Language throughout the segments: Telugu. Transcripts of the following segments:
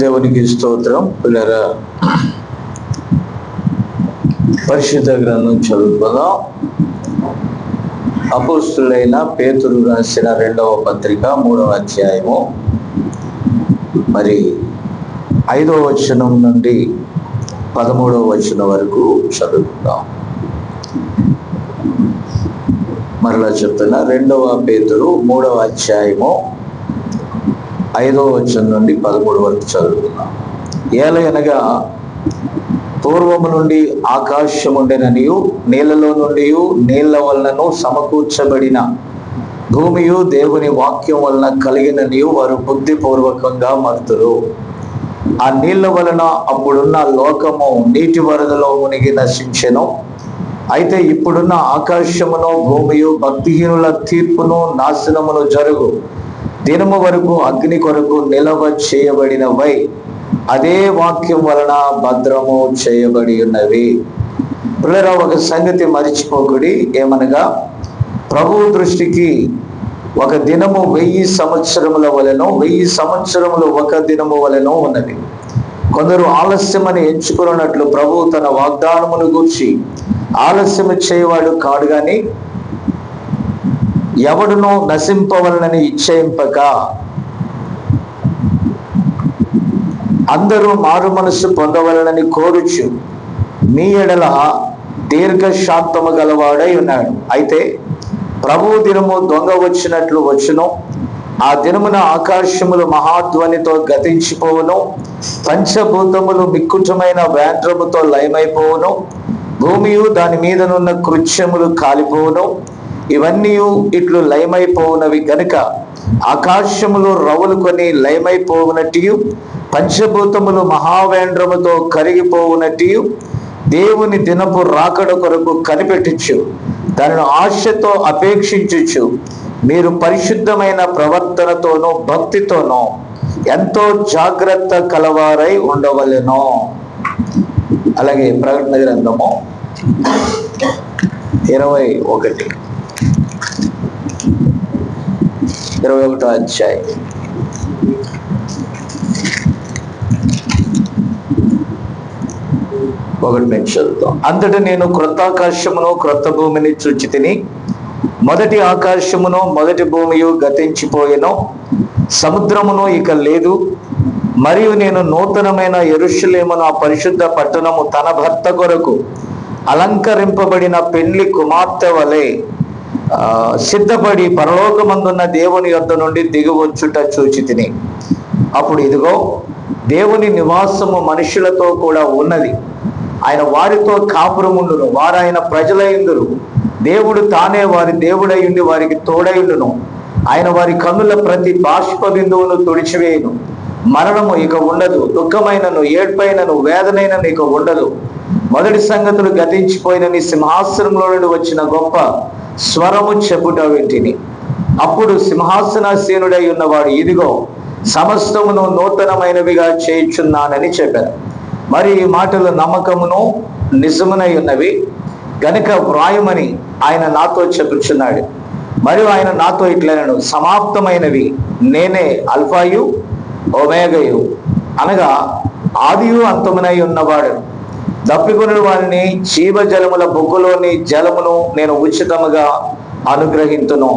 దేవునికి స్తోత్రం. పిల్లరా, పరిశుద్ధ గ్రంథం చదువుకుందాం. అపోస్తులైన పేతురు రాసిన 2వ పత్రిక 3వ అధ్యాయము, మరి 5వ వచనం నుండి 13వ వచనం వరకు చదువుకుందాం. మరలా చెప్తున్నా, 2వ పేతురు 3వ అధ్యాయము 5వ వచనం నుండి 13 వరకు చదువుకుందాం. ఏలయనగా పూర్వము నుండి ఆకాశముండెననియు, నీళ్లలో నుండి నీళ్ల వలనను సమకూర్చబడిన భూమియు దేవుని వాక్యం వలన కలిగిననియు వారు బుద్ధిపూర్వకంగా మరుతురు. ఆ నీళ్ల వలన అప్పుడున్న లోకము నీటి వరదలో మునిగి నశించెను. అయితే ఇప్పుడున్న ఆకాశమును భూమియు భక్తిహీనుల తీర్పును నాశనమును జరుగు దినము వరకు అగ్ని కొరకు నిలవ చేయబడినవై అదే వాక్యం వలన భద్రము చేయబడి ఉన్నవి. పిల్లరా, ఒక సంగతి మరిచిపోకుడి. ఏమనగా, ప్రభువు దృష్టికి ఒక దినము 1000 సంవత్సరముల వలెనో, 1000 సంవత్సరములు ఒక దినము వలెనో ఉన్నది. కొందరు ఆలస్యమని ఎంచుకున్నట్లు ప్రభువు తన వాగ్దానమును గూర్చి ఆలస్యము చేయవాడు కాడు గాని, ఎవడునో నశింపవలనని ఇచ్చేయింపక అందరూ మారు మనస్సు పొందవలనని కోరుచు మీ ఎడల దీర్ఘశాంతము గలవాడై ఉన్నాడు. అయితే ప్రభువు దినము దొంగ వచ్చినట్లు వచ్చును. ఆ దినమున ఆకాశములు మహాధ్వనితో గతించిపోవును, పంచభూతములు మిక్కుటమైన వేంద్రముతో లయమైపోవును, భూమియు దాని మీదనున్న కృత్యములు కాలిపోవును. ఇవన్నీ ఇట్లు లయమైపోవునవి గనుక ఆకాశములు రవులుకొని లయమైపోవునట్టు, పంచభూతములు మహావేంద్రముతో కరిగిపోవునట్టు దేవుని దినపు రాకడ కొరకు కనిపెట్టుచు దానిని ఆశతో అపేక్షించుచు మీరు పరిశుద్ధమైన ప్రవర్తనతోనూ భక్తితోనూ ఎంతో జాగ్రత్త కలవారై ఉండవలెను. అలాగే ప్రకటన గ్రంథము 21వ అధ్యాయం 1 చదువుతాం. అంతటా నేను క్రొత్త ఆకాశమును క్రొత్త భూమిని చూచి తిని, మొదటి ఆకాశమును మొదటి భూమియు గతించిపోయెను, సముద్రమును ఇక లేదు. మరియు నేను నూతనమైన యెరూషలేమును, ఆ పరిశుద్ధ పట్టణము తన భర్త కొరకు అలంకరింపబడిన పెండ్లి కుమార్తె వలె సిద్ధపడి పరలోకమందున్న దేవుని యొద్ద నుండి దిగివచ్చుట చూచి తిని. అప్పుడు ఇదిగో, దేవుని నివాసము మనుషులతో కూడా ఉన్నది. ఆయన వారితో కాపురముండును, వారు ఆయన ప్రజలైందురు. దేవుడు తానే వారి దేవుడై ఉండి వారికి తోడైండును. ఆయన వారి కన్నుల ప్రతి బాష్ప బిందువును తుడిచివేయును. మరణము ఇక ఉండదు, దుఃఖమైనను ఏడ్పైనను వేదనైనను ఇక ఉండదు. మొదటి సంగతులు గతించిపోయిన నీ సింహాసనంలో నుండి వచ్చిన గొప్ప స్వరము చెప్పుట వింటిని. అప్పుడు సింహాసనాసీనుడై ఉన్నవాడు, ఇదిగో సమస్తమును నూతనమైనవిగా చేయుచున్నానని చెప్పారు. మరి ఈ మాటలు నమ్మకమును నిజమునై ఉన్నవి గనుక వ్రాయమని ఆయన నాతో చెప్పుచున్నాడు. మరియు ఆయన నాతో ఇట్లనెను, సమాప్తమైనవి నేనే అల్ఫాయు ఒమేగయు, అనగా ఆదియు అంతమునై ఉన్నవాడు. దప్పికొనిన వారిని జీవజలముల బొగ్గులోని జలమును నేను ఉచితముగా అనుగ్రహింతును.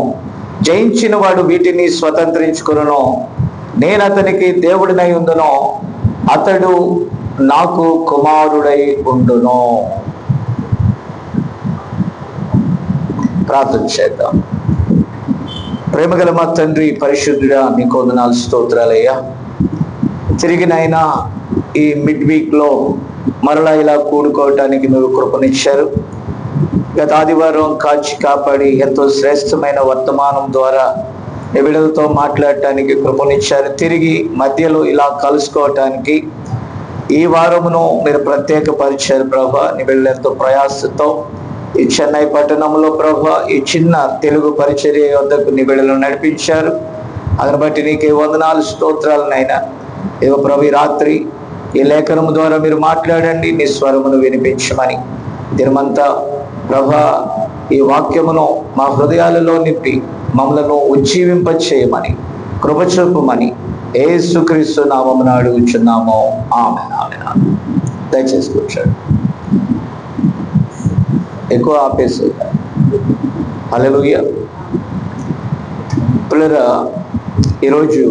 జయించిన వాడు వీటిని స్వతంత్రించుకొనును. నేను అతనికి దేవుడినై ఉండును, అతడు నాకు కుమారుడై ఉండును. ప్రార్థన చేద్దాం. ప్రేమగల మా తండ్రి, పరిశుద్ధుడా, నీకు వందనాలు, స్తోత్రాలయ్యా. తిరిగినైనా ఈ మిడ్ వీక్లో మరలా ఇలా కూడుకోవటానికి మీరు కృపనిచ్చారు. గత ఆదివారం కాచి కాపాడి ఎంతో శ్రేష్టమైన వర్తమానం ద్వారా బిడ్డలతో మాట్లాడటానికి కృపనిచ్చారు. తిరిగి మధ్యలో ఇలా కలుసుకోవటానికి ఈ వారమును మీరు ప్రత్యేక పరిచారు ప్రభా. నీ బిడ్డలు ఎంతో ప్రయాసతో ఈ చెన్నై పట్టణంలో ప్రభా ఈ చిన్న తెలుగు పరిచర్య వద్దకు నీ బిడ్డలను నడిపించారు. అందుని బట్టి నీకే వందనాలు, స్తోత్రాలనైనా. ఏవో ప్రభు, ఈ రాత్రి ఈ లేఖనము ద్వారా మీరు మాట్లాడండి, నీ స్వరమును వినిపించమని. దినమంతా ప్రభా ఈ వాక్యమును మా హృదయాలలో నింపి మమ్మలను ఉజ్జీవింప చేయమని, కృప చూపమని యేసుక్రీస్తు నామమున అడుగుచున్నాము, ఆమేన్. ఆమేన్. దయచేసి కూర్చోండి. ఎక్కువ ఆపేసి. హల్లెలూయా. పిల్లరా, ఈరోజు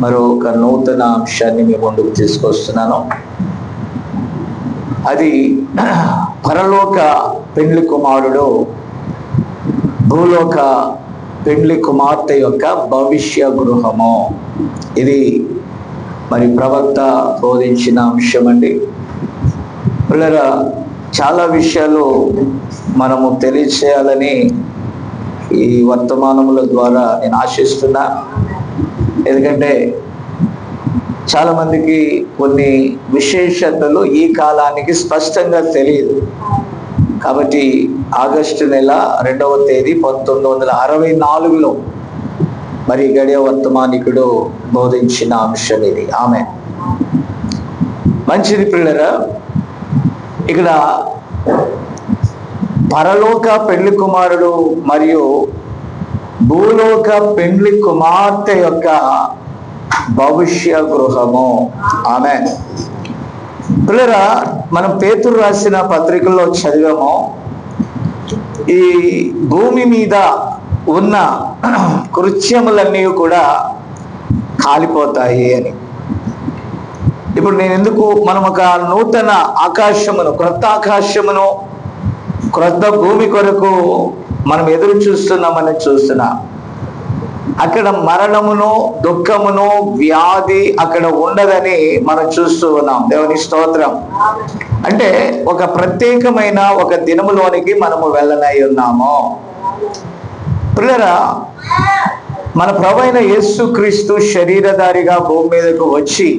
మరొక నూతన అంశాన్ని మీ ముందుకు తీసుకొస్తున్నాను. అది పరలోక పెండ్లి కుమారుడు భూలోక పెండ్లి కుమార్తె యొక్క భవిష్య గృహము. ఇది మరి ప్రవక్త బోధించిన అంశం అండి. పిల్లరా, చాలా విషయాలు మనము తెలియచేయాలని ఈ వర్తమానముల ద్వారా నేను ఆశిస్తున్నా. ఎందుకంటే చాలా మందికి కొన్ని విశేషతలు ఈ కాలానికి స్పష్టంగా తెలియదు. కాబట్టి ఆగస్టు నెల 2వ తేదీ 1964లో మరి గడియ వర్తమానికుడు బోధించిన అంశం ఇది. ఆమె మంచిది. పిల్లరా, ఇక్కడ పరలోక పెండ్లి కుమారుడు మరియు భూలోక పెండ్లి కుమార్తె యొక్క భవిష్య గృహము. ఆమేన్. పిల్లరా, మనం పేతురు రాసిన పత్రికల్లో చదివాము, ఈ భూమి మీద ఉన్న కృత్యములన్నీ కూడా కాలిపోతాయి అని. ఇప్పుడు నేను ఎందుకు మనం ఒక నూతన ఆకాశమును, క్రొత్త ఆకాశమును, క్రొత్త భూమి కొరకు మనం ఎదురు చూస్తున్నా. అక్కడ మరణమును, దుఃఖమును, వ్యాధి అక్కడ ఉండదని మనం చూస్తూ ఉన్నాం. దేవుని స్తోత్రం. అంటే ఒక ప్రత్యేకమైన ఒక దినములోనికి మనము వెళ్ళనై ఉన్నాము. పిల్లరా, మన ప్రభువైన యేసుక్రీస్తు శరీరధారిగా భూమి మీదకు వచ్చి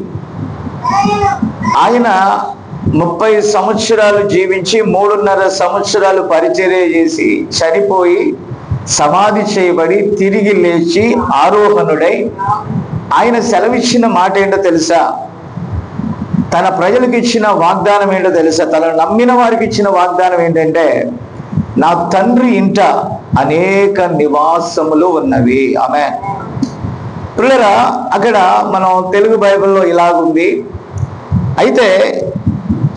ఆయన 30 సంవత్సరాలు జీవించి 3.5 సంవత్సరాలు పరిచర్య చేసి చనిపోయి సమాధి చేయబడి తిరిగి లేచి ఆరోహణుడై ఆయన సెలవిచ్చిన మాట ఏంటో తెలుసా? తన ప్రజలకు ఇచ్చిన వాగ్దానం ఏంటో తెలుసా? తనను నమ్మిన వారికి ఇచ్చిన వాగ్దానం ఏంటంటే, నా తండ్రి ఇంట అనేక నివాసములు ఉన్నవి. ఆమేన్. పిల్లరా, అక్కడ మనం తెలుగు బైబిల్లో ఇలాగుంది. అయితే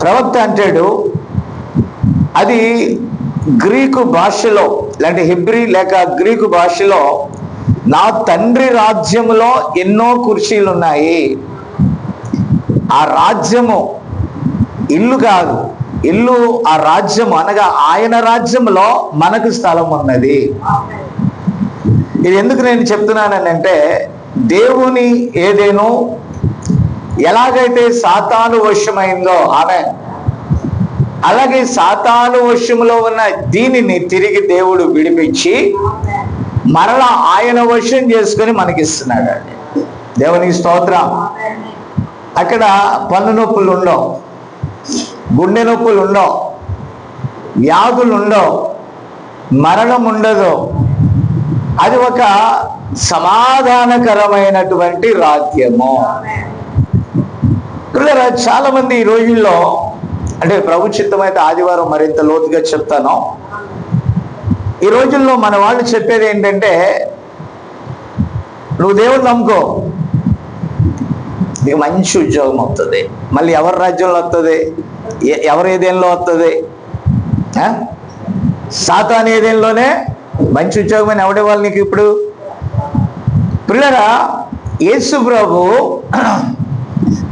ప్రవక్త అంటాడు, అది గ్రీకు భాషలో, లేదంటే హెబ్రీ లేక గ్రీకు భాషలో, నా తండ్రి రాజ్యములో ఎన్నో కుర్చీలు ఉన్నాయి. ఆ రాజ్యము ఇల్లు కాదు, ఇల్లు ఆ రాజ్యము అనగా ఆయన రాజ్యంలో మనకు స్థలం ఉన్నది. ఇది ఎందుకు నేను చెప్తున్నానంటే, దేవుని ఏదేనో ఎలాగైతే సాతాను వశమైందో ఆమె, అలాగే సాతాను వశములో ఉన్న దీనిని తిరిగి దేవుడు విడిపించి మరలా ఆయన వశం చేసుకొని మనకిస్తున్నాడు. దేవునికి స్తోత్రం. అక్కడ పన్ను నొప్పులు ఉండవు, గుండె నొప్పులు ఉండవు, వ్యాధులు ఉండవు, మరణం ఉండదు. అది ఒక సమాధానకరమైనటువంటి రాజ్యము. చాలా మంది ఈ రోజుల్లో, అంటే ప్రభు చిత్తమైతే ఆదివారం మరింత లోతుగా చెప్తాను, ఈ రోజుల్లో మన వాళ్ళు చెప్పేది ఏంటంటే, నువ్వు దేవుడిని నమ్ముకో, నీకు మంచి ఉద్యోగం వస్తుంది. మళ్ళీ ఎవరి రాజ్యంలో వస్తుంది? ఎవరి ఏదేంలో వస్తుంది? సాతాను ఏదేంలోనే మంచి ఉద్యోగం ఎవడే వాళ్ళు నీకు ఇప్పుడు. పిల్లరా, యేసు ప్రభు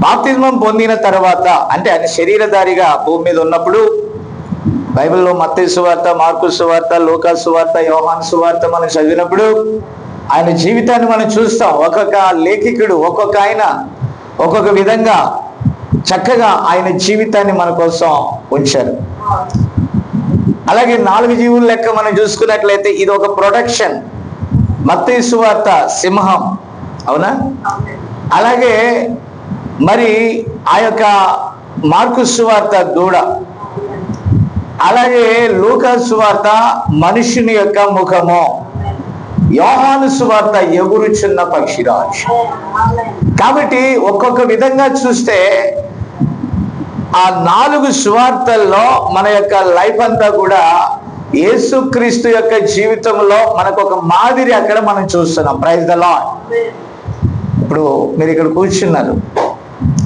బాప్తిస్మం పొందిన తర్వాత, అంటే ఆయన శరీరధారిగా భూమి మీద ఉన్నప్పుడు, బైబిల్లో మత్తయి సువార్త, మార్కు సువార్త, లూకా సువార్త, యోహాను సువార్త మనం చదివినప్పుడు ఆయన జీవితాన్ని మనం చూస్తాం. ఒక్కొక్క లేఖికుడు, ఒక్కొక్క ఆయన ఒక్కొక్క విధంగా చక్కగా ఆయన జీవితాన్ని మన కోసం ఉంచారు. అలాగే 4 జీవుల లెక్క మనం చూసుకున్నట్లయితే ఇది ఒక ప్రొడక్షన్. మత్తయి సువార్త సింహం, అవునా? అలాగే మరి ఆ యొక్క మార్కు సువార్త దూడ, అలాగే లూకా సువార్త మనుషుని యొక్క ముఖము, యోహాను సువార్త ఎగురుచున్న పక్షిరాజు. కాబట్టి ఒక్కొక్క విధంగా చూస్తే ఆ 4 సువార్తల్లో మన యొక్క లైఫ్ అంతా కూడా యేసుక్రీస్తు యొక్క జీవితంలో మనకు ఒక మాదిరి అక్కడ మనం చూస్తున్నాం. Praise the lord. ఇప్పుడు మీరు ఇక్కడ కూర్చున్నారు,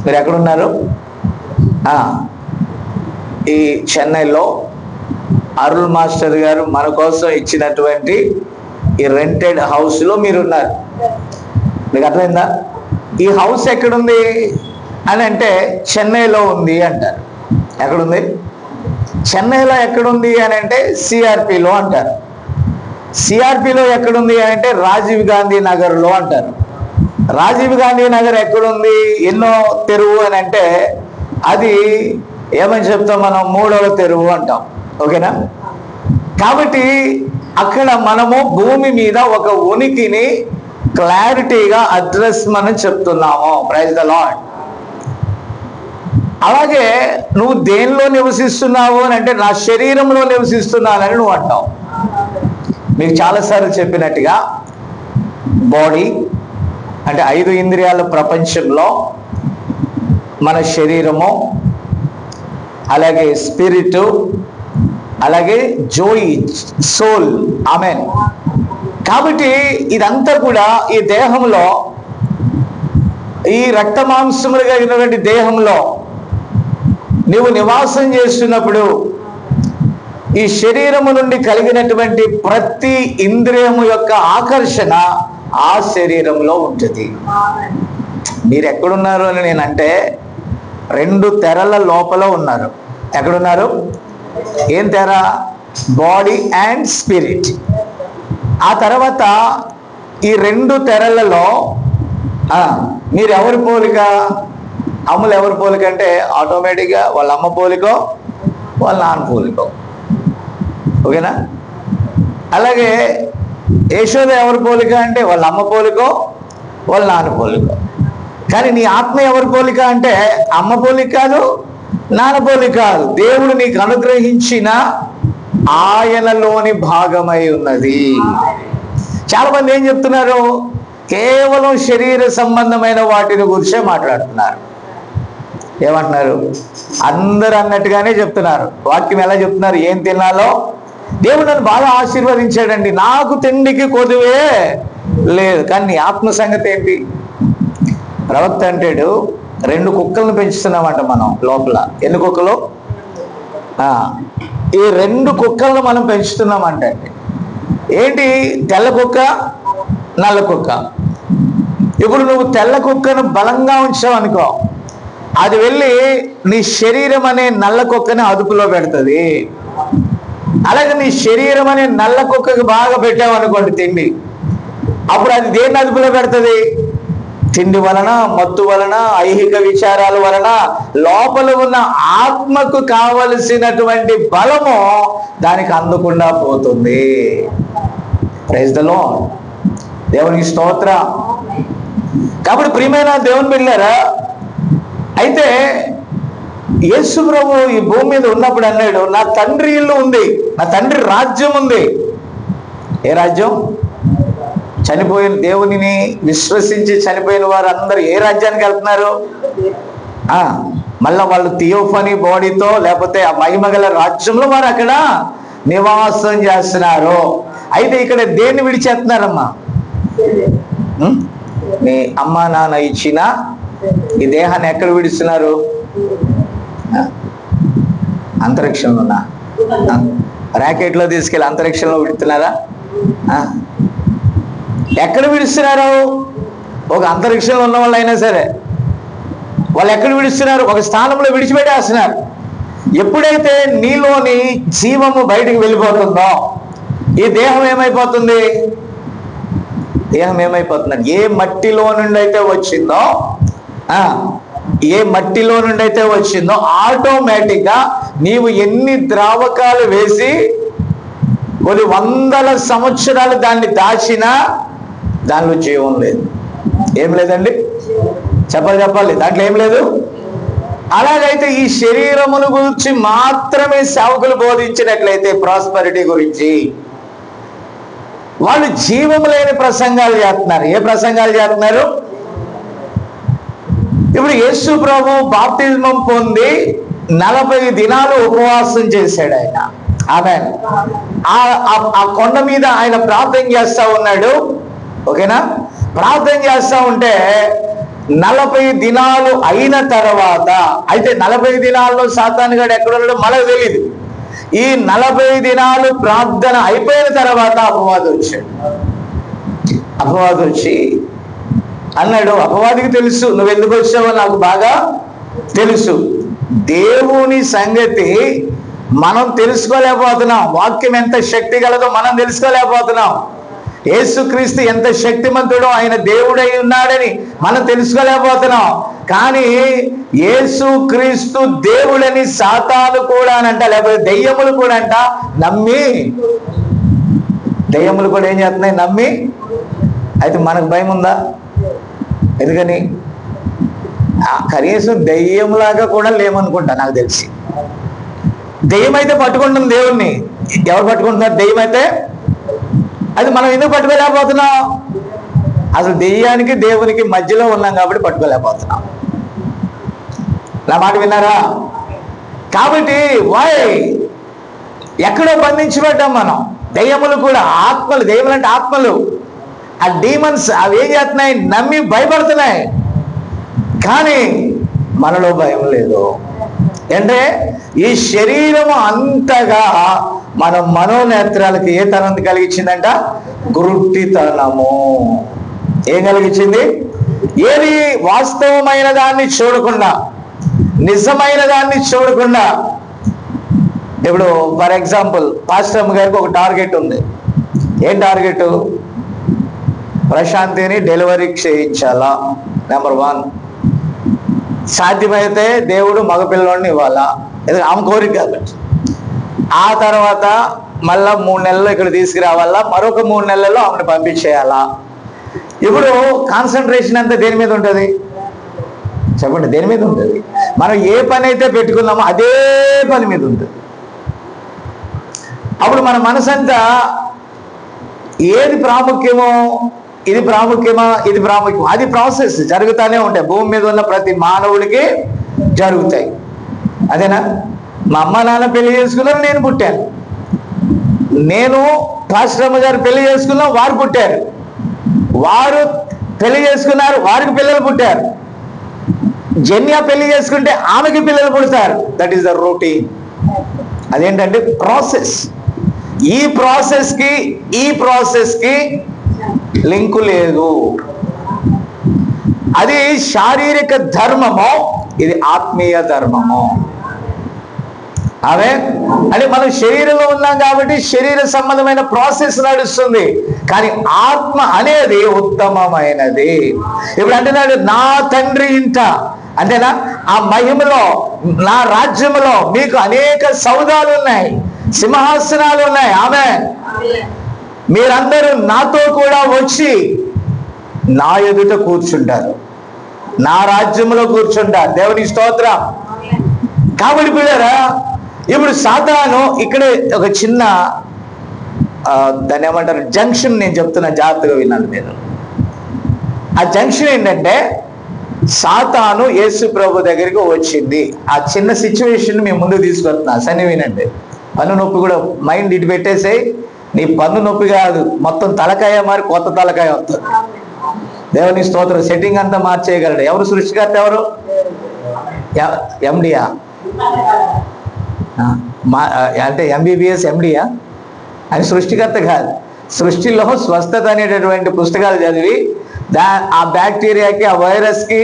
మీరు ఎక్కడున్నారు? ఈ చెన్నైలో అరుళ్ మాస్టర్ గారు మన కోసం ఇచ్చినటువంటి ఈ రెంటెడ్ హౌస్లో మీరున్నారు. మీకు అర్థమైందా? ఈ హౌస్ ఎక్కడుంది అని అంటే చెన్నైలో ఉంది అంటారు. ఎక్కడుంది? చెన్నైలో ఎక్కడుంది అని అంటే సిఆర్పిలో అంటారు. సిఆర్పిలో ఎక్కడుంది అని అంటే రాజీవ్ గాంధీ నగర్లో అంటారు. రాజీవ్ గాంధీ నగర్ ఎక్కడుంది, ఎన్నో తెరువు అని అంటే అది ఏమని చెప్తాం మనం? 3వ తెరువు అంటాం. ఓకేనా? కాబట్టి అక్కడ మనము భూమి మీద ఒక ఉనికిని క్లారిటీగా అడ్రస్ మనం చెప్తున్నాము. Praise the lord. అలాగే నువ్వు దేనిలో నివసిస్తున్నావు అని అంటే నా శరీరంలో నివసిస్తున్నానని నువ్వు అంటావు. మీకు చాలాసార్లు చెప్పినట్టుగా బాడీ అంటే 5 ఇంద్రియాల ప్రపంచంలో మన శరీరము, అలాగే స్పిరిట్, అలాగే జోయి, సోల్. ఆమెన్. కాబట్టి ఇదంతా కూడా ఈ దేహంలో, ఈ రక్త మాంసములుగా ఉన్నటువంటి దేహంలో నీవు నివాసం చేస్తున్నప్పుడు ఈ శరీరము నుండి కలిగినటువంటి ప్రతి ఇంద్రియము యొక్క ఆకర్షణ ఆ శరీరంలో ఉంటుంది. మీరు ఎక్కడున్నారు అని నేనంటే 2 తెరల లోపల ఉన్నారు. ఎక్కడున్నారు? ఏం తెర? Body and spirit. ఆ తర్వాత ఈ 2 తెరలలో మీరు ఎవరి పోలిక? అమ్ములు ఎవరి పోలిక అంటే ఆటోమేటిక్గా వాళ్ళ అమ్మ పోలికో వాళ్ళ నాన్న పోలికో. ఓకేనా? అలాగే యశోద ఎవరి పోలిక అంటే వాళ్ళ అమ్మ పోలికో వాళ్ళ నాన్న పోలికో. కానీ నీ ఆత్మ ఎవరి పోలిక అంటే అమ్మ పోలిక కాదు, నాన్న పోలిక కాదు. దేవుడు నీకు అనుగ్రహించిన ఆయనలోని భాగమై ఉన్నది. చాలా మంది ఏం చెప్తున్నారు? కేవలం శరీర సంబంధమైన వాటిని గురించే మాట్లాడుతున్నారు. ఏమంటున్నారు? అందరు అన్నట్టుగానే చెప్తున్నారు. వాక్యం ఎలా చెప్తున్నారు? ఏం తినాలో? దేవుడు నన్ను బాగా ఆశీర్వదించాడండి, నాకు తిండికి కొదువే లేదు. కానీ నీ ఆత్మ సంగతి ఏంటి? ప్రవక్త అంటాడు 2 కుక్కలను పెంచుతున్నామంట మనం లోపల. ఎన్ని కుక్కలు? ఈ 2 కుక్కలను మనం పెంచుతున్నామంట. ఏంటి? తెల్ల కుక్క, నల్ల కుక్క. ఇప్పుడు నువ్వు తెల్ల కుక్కను బలంగా ఉంచావు అనుకో, అది వెళ్ళి నీ శరీరం అనే నల్ల కుక్కని అదుపులో పెడుతుంది. అలాగే నీ శరీరం అనే నల్ల కుక్కకి బాగా పెట్టావు అనుకోండి తిండి, అప్పుడు అది దేన్ని అదుపులో పెడుతుంది? తిండి వలన, మత్తు వలన, ఐహిక విచారాల వలన లోపల ఉన్న ఆత్మకు కావలసినటువంటి బలము దానికి అందకుండా పోతుంది. Praise the lord. దేవునికి స్తోత్రం. కాబట్టి ప్రియమైన దేవుని బిడ్డలారా, అయితే యేసు ప్రభు ఈ భూమి మీద ఉన్నప్పుడు అన్నాడు, నా తండ్రి ఇల్లు ఉంది, నా తండ్రి రాజ్యం ఉంది. ఏ రాజ్యం? చనిపోయిన దేవునిని విశ్వసించి చనిపోయిన వారు అందరూ ఏ రాజ్యానికి వెళ్తున్నారు? మళ్ళా వాళ్ళు థియోఫనీ బాడీతో, లేకపోతే ఆ మహిమగల రాజ్యంలో వారు అక్కడ నివాసం చేస్తున్నారు. అయితే ఇక్కడ దేన్ని విడిచేస్తున్నారమ్మా? మీ అమ్మా నాన్న ఇచ్చిన ఈ దేహాన్ని ఎక్కడ విడుస్తున్నారు? అంతరిక్షంలోనా? ర్యాకెట్లో తీసుకెళ్ళి అంతరిక్షంలో విడుతున్నారా? ఎక్కడ విడుస్తున్నారు? ఒక అంతరిక్షంలో ఉన్న వాళ్ళు అయినా సరే వాళ్ళు ఎక్కడ విడుస్తున్నారు? ఒక స్థానంలో విడిచిపెట్టేస్తున్నారు. ఎప్పుడైతే నీలోని జీవము బయటికి వెళ్ళిపోతుందో ఈ దేహం ఏమైపోతుంది? దేహం ఏమైపోతుందండి? ఏ మట్టిలో నుండి అయితే వచ్చిందో, ఏ మట్టిలో నుండి అయితే వచ్చిందో ఆటోమేటిక్గా నీవు ఎన్ని ద్రావకాలు వేసి కొన్ని వందల సంవత్సరాలు దాన్ని దాచినా దానిలో జీవం లేదు. ఏం లేదండి? చెప్పాలి, దాంట్లో ఏం లేదు. అలాగైతే ఈ శరీరమును గురించి మాత్రమే సేవకులు బోధించినట్లయితే ప్రాస్పరిటీ గురించి వాళ్ళు జీవము లేని ప్రసంగాలు చేస్తున్నారు. ఏ ప్రసంగాలు చేస్తున్నారు? ఇప్పుడు యేసు ప్రభు బాప్తిజమం పొంది 40 దినాలు ఉపవాసం చేశాడు ఆయన. ఆమేన్. ఆ కొండ మీద ఆయన ప్రార్థన చేస్తా ఉన్నాడు. ఓకేనా? ప్రార్థన చేస్తా ఉంటే 40 దినాలు అయిన తర్వాత, అయితే 40 దినాల్లో సాతాను గాడు ఎక్కడున్నాడో మనకు తెలియదు. ఈ 40 దినాలు ప్రార్థన అయిపోయిన తర్వాత అపవాది వచ్చాడు. అపవాది వచ్చి అన్నాడు, అపవాదికి తెలుసు నువ్వు ఎందుకు వచ్చావో నాకు బాగా తెలుసు. దేవుని సంగతి మనం తెలుసుకోలేకపోతున్నాం. వాక్యం ఎంత శక్తి గలదో మనం తెలుసుకోలేకపోతున్నాం. యేసుక్రీస్తు ఎంత శక్తిమంతుడో, ఆయన దేవుడై ఉన్నాడని మనం తెలుసుకోలేకపోతున్నాం. కానీ యేసుక్రీస్తు దేవుడని సాతాను కూడా అంట, లేకపోతే దెయ్యములు కూడా అంట నమ్మి, దెయ్యములు కూడా ఏం చేస్తున్నాయి? నమ్మి. అయితే మనకు భయం ఉందా? ఎందుకని? కనీసం దెయ్యంలాగా కూడా లేమనుకుంటా నాకు తెలిసి. దెయ్యం అయితే పట్టుకుంటుంది దేవుణ్ణి. ఎవరు పట్టుకుంటున్నారు? దెయ్యం అయితే. అది మనం ఎందుకు పట్టుకోలేకపోతున్నాం? అసలు దెయ్యానికి దేవునికి మధ్యలో ఉన్నాం కాబట్టి పట్టుకోలేకపోతున్నాం. నా మాట విన్నారా? కాబట్టి ఎక్కడో బంధించబడ్డాం మనం. దెయ్యములు కూడా ఆత్మలు, దెయ్యములు అంటే ఆత్మలు. ఆ డీమన్స్ అవి ఏం చేస్తున్నాయి? నమ్మి భయపడుతున్నాయి. కానీ మనలో భయం లేదు. అంటే ఈ శరీరము అంతగా మన మనోనేత్రాలకి ఏ తనం కలిగించిందంట? గురుట్టితనము. ఏం కలిగించింది? ఏది వాస్తవమైన దాన్ని చూడకుండా, నిజమైన దాన్ని చూడకుండా. ఇప్పుడు ఫర్ ఎగ్జాంపుల్ పాస్టర్ గారికి ఒక టార్గెట్ ఉంది. ఏం టార్గెట్? ప్రశాంతిని డెలివరీ చేయించాలా, నెంబర్ 1. సాధ్యమైతే దేవుడు మగపిల్లవాడిని ఇవ్వాలా, ఆమె కోరిక కాబట్టి. ఆ తర్వాత మళ్ళా 3 నెలలు ఇక్కడ తీసుకురావాలా, మరొక 3 నెలల్లో ఆమెను పంపించేయాలా. ఇప్పుడు కాన్సన్ట్రేషన్ అంతా దేని మీద ఉంటుంది? చెప్పండి, దేని మీద ఉంటుంది? మనం ఏ పని అయితే పెట్టుకున్నామో అదే పని మీద ఉంటుంది. అప్పుడు మన మనసంతా ఏది ప్రాముఖ్యమో, ఇది ప్రాముఖ్యమా, ఇది ప్రాముఖ్యం, అది ప్రాసెస్ జరుగుతూనే ఉంటాయి. భూమి మీద ఉన్న ప్రతి మానవుడికి జరుగుతాయి. అదేనా? మా అమ్మ నాన్న పెళ్లి చేసుకున్నారు, నేను పుట్టాను. నేను పాస్టరమ్మ గారు పెళ్లి చేసుకున్నాం, వారు పుట్టారు. వారు పెళ్లి చేసుకున్నారు, వారికి పిల్లలు పుట్టారు. జన్య పెళ్లి చేసుకుంటే ఆమెకి పిల్లలు పుడతారు. That is the routine. అదేంటంటే ప్రాసెస్. ఈ ప్రాసెస్కి లింకు లేదు. అది శారీరక ధర్మము, ఇది ఆత్మీయ ధర్మము. అదే అంటే మనం శరీరంలో ఉన్నాం కాబట్టి శరీర సంబంధమైన ప్రాసెస్ నడుస్తుంది. కానీ ఆత్మ అనేది ఉత్తమమైనది. ఇప్పుడు అంటున్నాడు, నా తండ్రి ఇంట, అంతేనా? ఆ మహిమలో, నా రాజ్యములో మీకు అనేక సౌధాలు ఉన్నాయి, సింహాసనాలు ఉన్నాయి. ఆమేన్. మీరందరూ నాతో కూడా వచ్చి నా ఎదుట కూర్చుంటారు, నా రాజ్యంలో కూర్చుంటారు. దేవుని స్తోత్రం. కాబట్టి పిల్లరా, ఇప్పుడు సాతాను ఇక్కడే ఒక చిన్న దాన్ని ఏమంటారు, జంక్షన్ నేను చెప్తున్నా, జాగ్రత్తగా విన్నాను నేను. ఆ జంక్షన్ ఏంటంటే, సాతాను యేసు ప్రభు దగ్గరికి వచ్చింది. ఆ చిన్న సిచ్యువేషన్ మేము ముందుకు తీసుకొస్తున్నా. సన్ని వినండి. పన్ను నొప్పి కూడా మైండ్ ఇటు పెట్టేసేయి. నీ పన్ను నొప్పి కాదు, మొత్తం తలకాయ మారి కొత్త తలకాయ వస్తుంది. దేవుని స్తోత్రం. సెట్టింగ్ అంతా మార్చేయగలడు. ఎవరు సృష్టికర్త? ఎవరు? ఎండియా? అంటే ఎంబీబీఎస్ ఎండియా? అని సృష్టికర్త కాదు. సృష్టిలో స్వస్థత అనేటటువంటి పుస్తకాలు చదివి ఆ బ్యాక్టీరియాకి, ఆ వైరస్కి,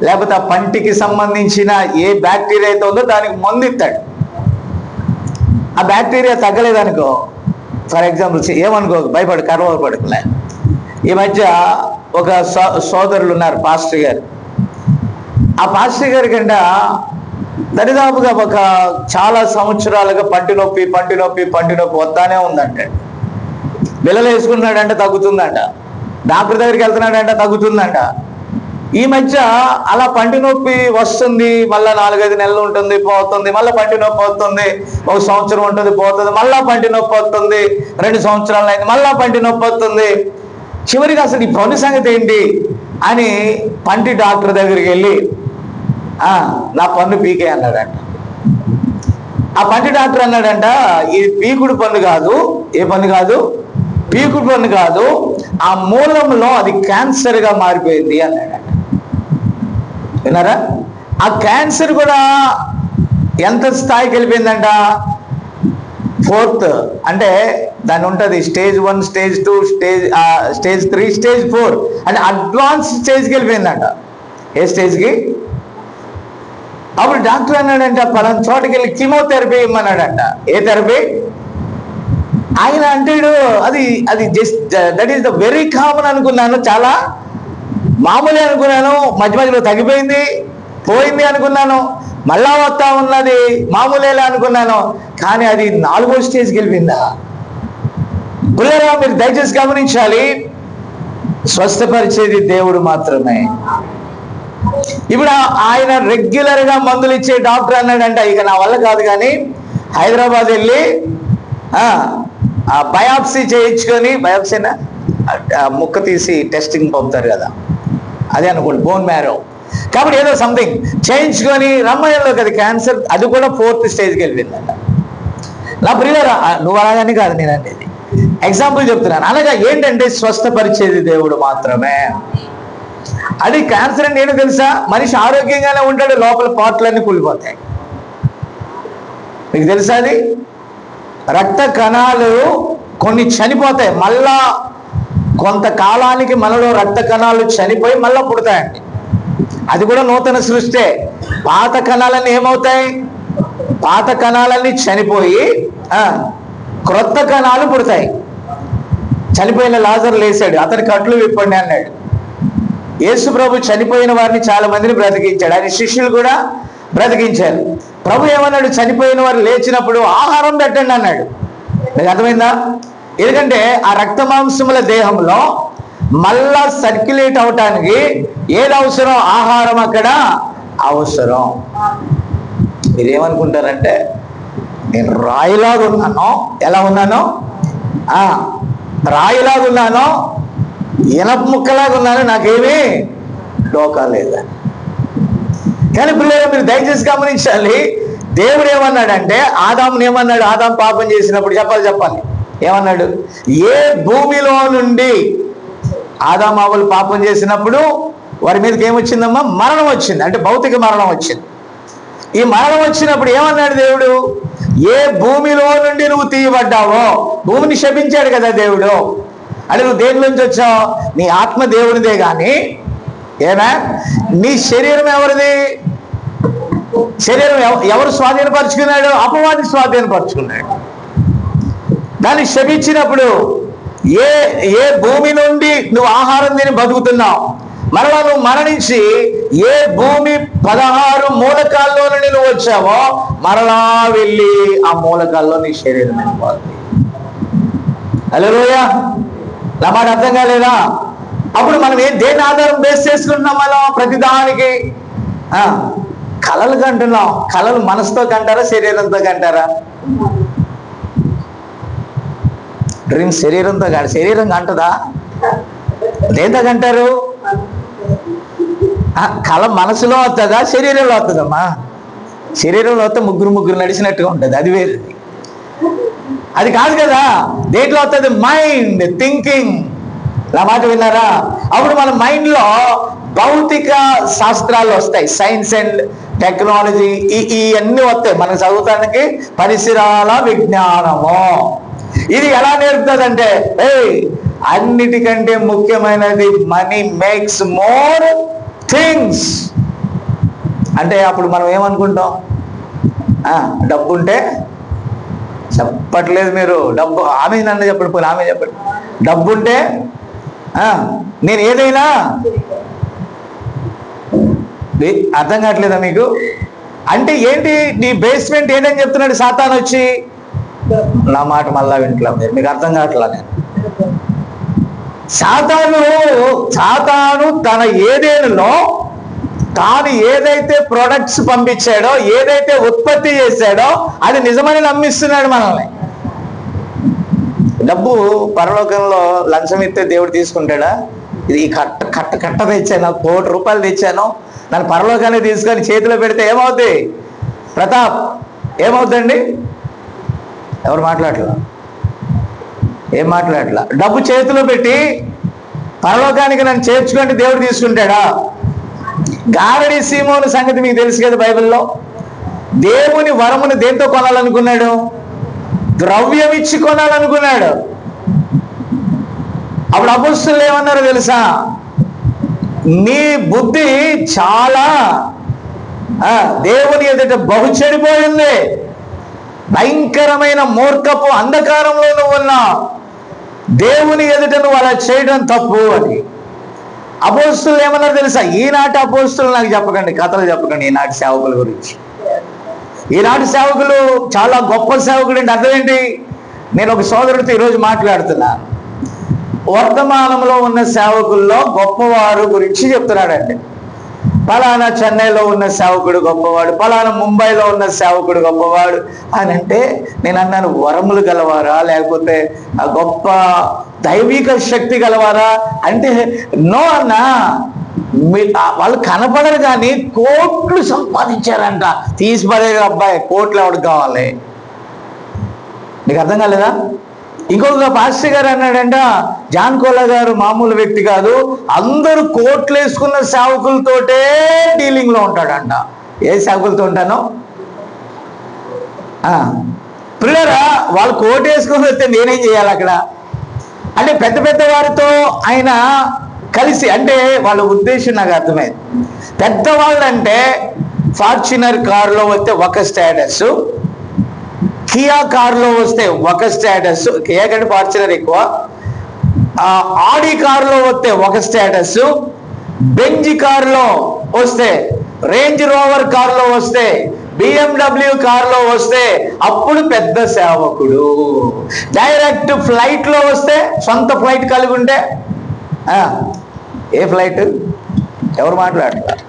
లేకపోతే ఆ పంటికి సంబంధించిన ఏ బ్యాక్టీరియా అయితే ఉందో దానికి మందు ఇస్తాడు. ఆ బ్యాక్టీరియా తగ్గలేదనుకో, ఫర్ ఎగ్జాంపుల్ ఏమనుకో, భయపడు, కర్వపడుకులే. ఈ మధ్య ఒక సోదరులు ఉన్నారు, పాస్టర్ గారు. ఆ పాస్టర్ గారి కంట దరిదాపుగా ఒక చాలా సంవత్సరాలుగా పంటి నొప్పి వస్తానే ఉందంట. బిల్లలు వేసుకున్నాడంటే తగ్గుతుందంట, డాక్టర్ దగ్గరికి వెళ్తున్నాడంటే తగ్గుతుందంట. ఈ మధ్య అలా పంటి నొప్పి వస్తుంది, మళ్ళీ 4-5 నెలలు ఉంటుంది, పోతుంది, మళ్ళీ పంటి నొప్పి వస్తుంది, 1 సంవత్సరం ఉంటుంది, పోతుంది, మళ్ళా పంటి నొప్పి వస్తుంది, 2 సంవత్సరాలు అయింది, మళ్ళా పంటి నొప్పి వస్తుంది. చివరికి అసలు ఈ పన్ను సంగతి ఏంటి అని పంటి డాక్టర్ దగ్గరికి వెళ్ళి నా పన్ను పీకే అన్నాడంట. ఆ పంటి డాక్టర్ అన్నాడంట, ఇది పీకుడు పన్ను కాదు. ఏ పన్ను కాదు? పీకు పన్ను కాదు, ఆ మూలంలో అది క్యాన్సర్గా మారిపోయింది అన్నాడు. విన్నారా? ఆ క్యాన్సర్ కూడా ఎంత స్థాయికి వెళ్ళిపోయిందంట? 4th, అంటే దాన్ని ఉంటుంది స్టేజ్ 1, స్టేజ్ 2, స్టేజ్ 3, స్టేజ్ 4, అంటే అడ్వాన్స్ స్టేజ్కి వెళ్ళిపోయిందంట. ఏ స్టేజ్కి? అప్పుడు డాక్టర్ అన్నాడంట, పలానా చోటకి వెళ్ళి కీమోథెరపీ ఇమ్మన్నాడంట. ఏ థెరపీ? ఆయన అంటాడు, అది just that is the very common అనుకున్నాను, చాలా మామూలే అనుకున్నాను, మధ్య మధ్యలో తగ్గిపోయింది, పోయింది అనుకున్నాను, మళ్ళా వస్తా ఉన్నది, మామూలేలా అనుకున్నాను, కానీ అది 4వ స్టేజ్కి వెళ్ళిపోయిందా? పిల్లరా, మీరు దయచేసి గమనించాలి, స్వస్థపరిచేది దేవుడు మాత్రమే. ఇప్పుడు ఆయన రెగ్యులర్గా మందులు ఇచ్చే డాక్టర్ అన్నాడంట, ఇక నా వల్ల కాదు కానీ హైదరాబాద్ వెళ్ళి బయాప్సీ చేయించుకొని, బయాప్సీనా ముక్క తీసి టెస్టింగ్ పంపుతారు కదా, అదే అనుకోండి, బోన్ మ్యారో, కాబట్టి ఏదో సంథింగ్ చేయించుకొని రమ్మయ్యలోకి అది క్యాన్సర్, అది కూడా 4th స్టేజ్కి వెళ్ళిందంట. నా ప్రియులారా, నువ్వు అలాగని కాదు నేను అనేది, ఎగ్జాంపుల్ చెప్తున్నాను. అనగా ఏంటంటే స్వస్థపరిచేది దేవుడు మాత్రమే. అది క్యాన్సర్ అని నేను తెలుసా? మనిషి ఆరోగ్యంగానే ఉంటాడు, లోపల పార్ట్లన్నీ కూలిపోతాయి. మీకు తెలుసా? అది రక్త కణాలు కొన్ని చనిపోతాయి, మళ్ళా కొంతకాలానికి మనలో రక్త కణాలు చనిపోయి మళ్ళా పుడతాయండి. అది కూడా నూతన సృష్టే. పాత కణాలన్నీ ఏమవుతాయి? పాత కణాలన్నీ చనిపోయి క్రొత్త కణాలు పుడతాయి. చనిపోయిన లాజరు లేచాడు, అతని కట్లు విప్పండి అన్నాడు. యేసు ప్రభు చనిపోయిన వారిని చాలా మందిని బ్రతికించాడు, ఆయన శిష్యులు కూడా బ్రతికించారు. ప్రభు ఏమన్నాడు? చనిపోయిన వారు లేచినప్పుడు ఆహారం పెట్టండి అన్నాడు. మీకు అర్థమైందా? ఎందుకంటే ఆ రక్త మాంసముల దేహంలో మళ్ళా సర్క్యులేట్ అవటానికి ఏది అవసరం? ఆహారం అక్కడ అవసరం. మీరేమనుకుంటారంటే, నేను రాయిలాగా ఉన్నాను, ఎలా ఉన్నాను? రాయిలాగా ఉన్నాను, ఇనప ముక్కలాగా ఉన్నాను, నాకేమీ డోకా లేదా. కానీ పిల్లలు, మీరు దయచేసి గమనించాలి, దేవుడు ఏమన్నాడంటే ఆదాముని ఏమన్నాడు? ఆదాము పాపం చేసినప్పుడు చెప్పాలి ఏమన్నాడు? ఏ భూమిలో నుండి ఆదామావులు పాపం చేసినప్పుడు వారి మీదకి ఏమొచ్చిందమ్మా? మరణం వచ్చింది, అంటే భౌతిక మరణం వచ్చింది. ఈ మరణం వచ్చినప్పుడు ఏమన్నాడు దేవుడు? ఏ భూమిలో నుండి నువ్వు తీయబడ్డావో, భూమిని శపించాడు కదా దేవుడు. అంటే నువ్వు దేని నుంచి వచ్చావు? నీ ఆత్మ దేవునిదే కానీ నీ శరీరం ఎవరిది? శరీరం ఎవరు స్వాధీనపరుచుకున్నాడు? అపవాది స్వాధీనపరుచుకున్నాడు. దాన్ని శపించినప్పుడు ఏ భూమి నుండి నువ్వు ఆహారం తిని బతుకుతున్నావు, మరలా నువ్వు మరణించి ఏ భూమి 16 మూలకాల్లో నుండి నువ్వు వచ్చావో మరలా వెళ్ళి ఆ మూలకాల్లో నీ శరీరం వెళ్ళిపోతుంది. హల్లెలూయా! నా మాట అర్థం కాలేదా? అప్పుడు మనం దేని ఆధారం బేస్ చేసుకుంటున్నాం? మనం ప్రతిదానికి కళలు కంటున్నాం. కళలు మనసుతో కంటారా, శరీరంతో కంటారా? డ్రీమ్ శరీరంతో కాదు. శరీరం కంటదా? దేంతో కంటారు? కళ మనసులో వస్తుందా, శరీరంలో వస్తుందమ్మా? శరీరంలో వస్తే ముగ్గురు నడిచినట్టుగా ఉంటుంది, అది వేరు. అది కాదు కదా. దేంట్లో వస్తుంది? Mind, thinking. నా మాట విన్నారా? అప్పుడు మన మైండ్లో భౌతిక శాస్త్రాలు వస్తాయి, సైన్స్ అండ్ టెక్నాలజీ, ఇవన్నీ వస్తాయి. మనం చదువుతానికి పరిసరాల విజ్ఞానము. ఇది ఎలా నేర్పుతుందంటే, అన్నిటికంటే ముఖ్యమైనది మనీ మేక్స్ మోర్ థింగ్స్. అంటే అప్పుడు మనం ఏమనుకుంటాం? డబ్బు ఉంటే, చెప్పట్లేదు మీరు, డబ్బు ఆమె నన్ను చెప్పండి, పోనీ ఆమె చెప్పండి. డబ్బు ఉంటే నేను ఏదైనా, అర్థం కావట్లేదా మీకు? అంటే ఏంటి? నీ బేస్మెంట్ ఏదని చెప్తున్నాడు సాతాను వచ్చి. నా మాట మళ్ళా వింటలా మీరు, మీకు అర్థం కావట్లా. నేను సాతాను తన ఏదేనులో తాను ఏదైతే ప్రొడక్ట్స్ పంపించాడో, ఏదైతే ఉత్పత్తి చేశాడో అది నిజమని నమ్మిస్తున్నాడు మనల్ని. డబ్బు పరలోకంలో లంచం ఇస్తే దేవుడు తీసుకుంటాడా? ఇది కట్ట తెచ్చాను, 1 కోటి రూపాయలు తెచ్చాను, నన్ను పరలోకాన్ని తీసుకొని చేతిలో పెడితే ఏమవుద్ది? ప్రతాప్, ఏమవుద్దండి? ఎవరు మాట్లాడలేదు? ఏం మాట్లాడలా. డబ్బు చేతిలో పెట్టి పరలోకానికి నన్ను చేర్చుకుంటే దేవుడు తీసుకుంటాడా? గారడి సీమోను సంగతి మీకు తెలుసు కదా బైబిల్లో. దేవుని వరమును దేంతో కొనాలనుకున్నాడు? ద్రవ్యం ఇచ్చి కొనాలనుకున్నాడు. అప్పుడు అపొస్తలులు ఏమన్నారో తెలుసా? నీ బుద్ధి చాలా దేవుని ఎదుట బహు చెడిపోయింది, భయంకరమైన మూర్ఖపు అంధకారంలో నువ్వు ఉన్నావు, దేవుని ఎదుట నువ్వు అలా చేయడం తప్పు అని. అపొస్తలులు ఏమన్నారో తెలుసా? ఈనాటి అపొస్తలులు నాకు చెప్పకండి, కథలు చెప్పకండి. ఈనాటి సేవకుల గురించి. ఈనాటి సేవకులు చాలా గొప్ప సేవకుడు అంటే అర్థం ఏంటి? నేను ఒక సోదరుడితో ఈరోజు మాట్లాడుతున్నా. వర్తమానంలో ఉన్న సేవకుల్లో గొప్పవారు గురించి చెప్తున్నాడండి. పలానా చెన్నైలో ఉన్న సేవకుడు గొప్పవాడు, పలానా ముంబైలో ఉన్న సేవకుడు గొప్పవాడు అని అంటే నేను అన్నాను, వరములు గలవారా లేకపోతే గొప్ప దైవిక శక్తి గలవారా అంటే నో అన్నా. వాళ్ళు కనపడరు కానీ కోట్లు సంపాదించారంట. తీసిపడే అబ్బాయి, కోట్లు ఎవరికి కావాలి? నీకు అర్థం కాలేదా? ఇంకొక పాస్టర్ గారు అన్నాడంట, జాన్ కోలా గారు మామూలు వ్యక్తి కాదు, అందరూ కోట్లు వేసుకున్న సేవకులతోటే డీలింగ్ లో ఉంటాడంట. ఏ సేవకులతో ఉంటానో పిల్లరా, వాళ్ళు కోట్ వేసుకుని వస్తే నేనేం చేయాలి అక్కడ అంటే? పెద్ద పెద్ద వారితో ఆయన కలిసి, అంటే వాళ్ళ ఉద్దేశం నాకు అర్థమైంది. పెద్దవాళ్ళు అంటే ఫార్చునర్ కారులో వస్తే ఒక స్టేటస్, కియా కారులో వస్తే ఒక స్టేటస్, కియా కంటే ఫార్చునర్ ఎక్కువ, ఆడి కారులో వస్తే ఒక స్టేటస్, బెంజ్ కారులో వస్తే, రేంజ్ రోవర్ కారులో వస్తే, BMW కారులో వస్తే అప్పుడు పెద్ద సేవకుడు. డైరెక్ట్ ఫ్లైట్ లో వస్తే, సొంత ఫ్లైట్ కలిగి ఉంటే, ఏ ఫ్లైట్? ఎవరు మాట్లాడతారు?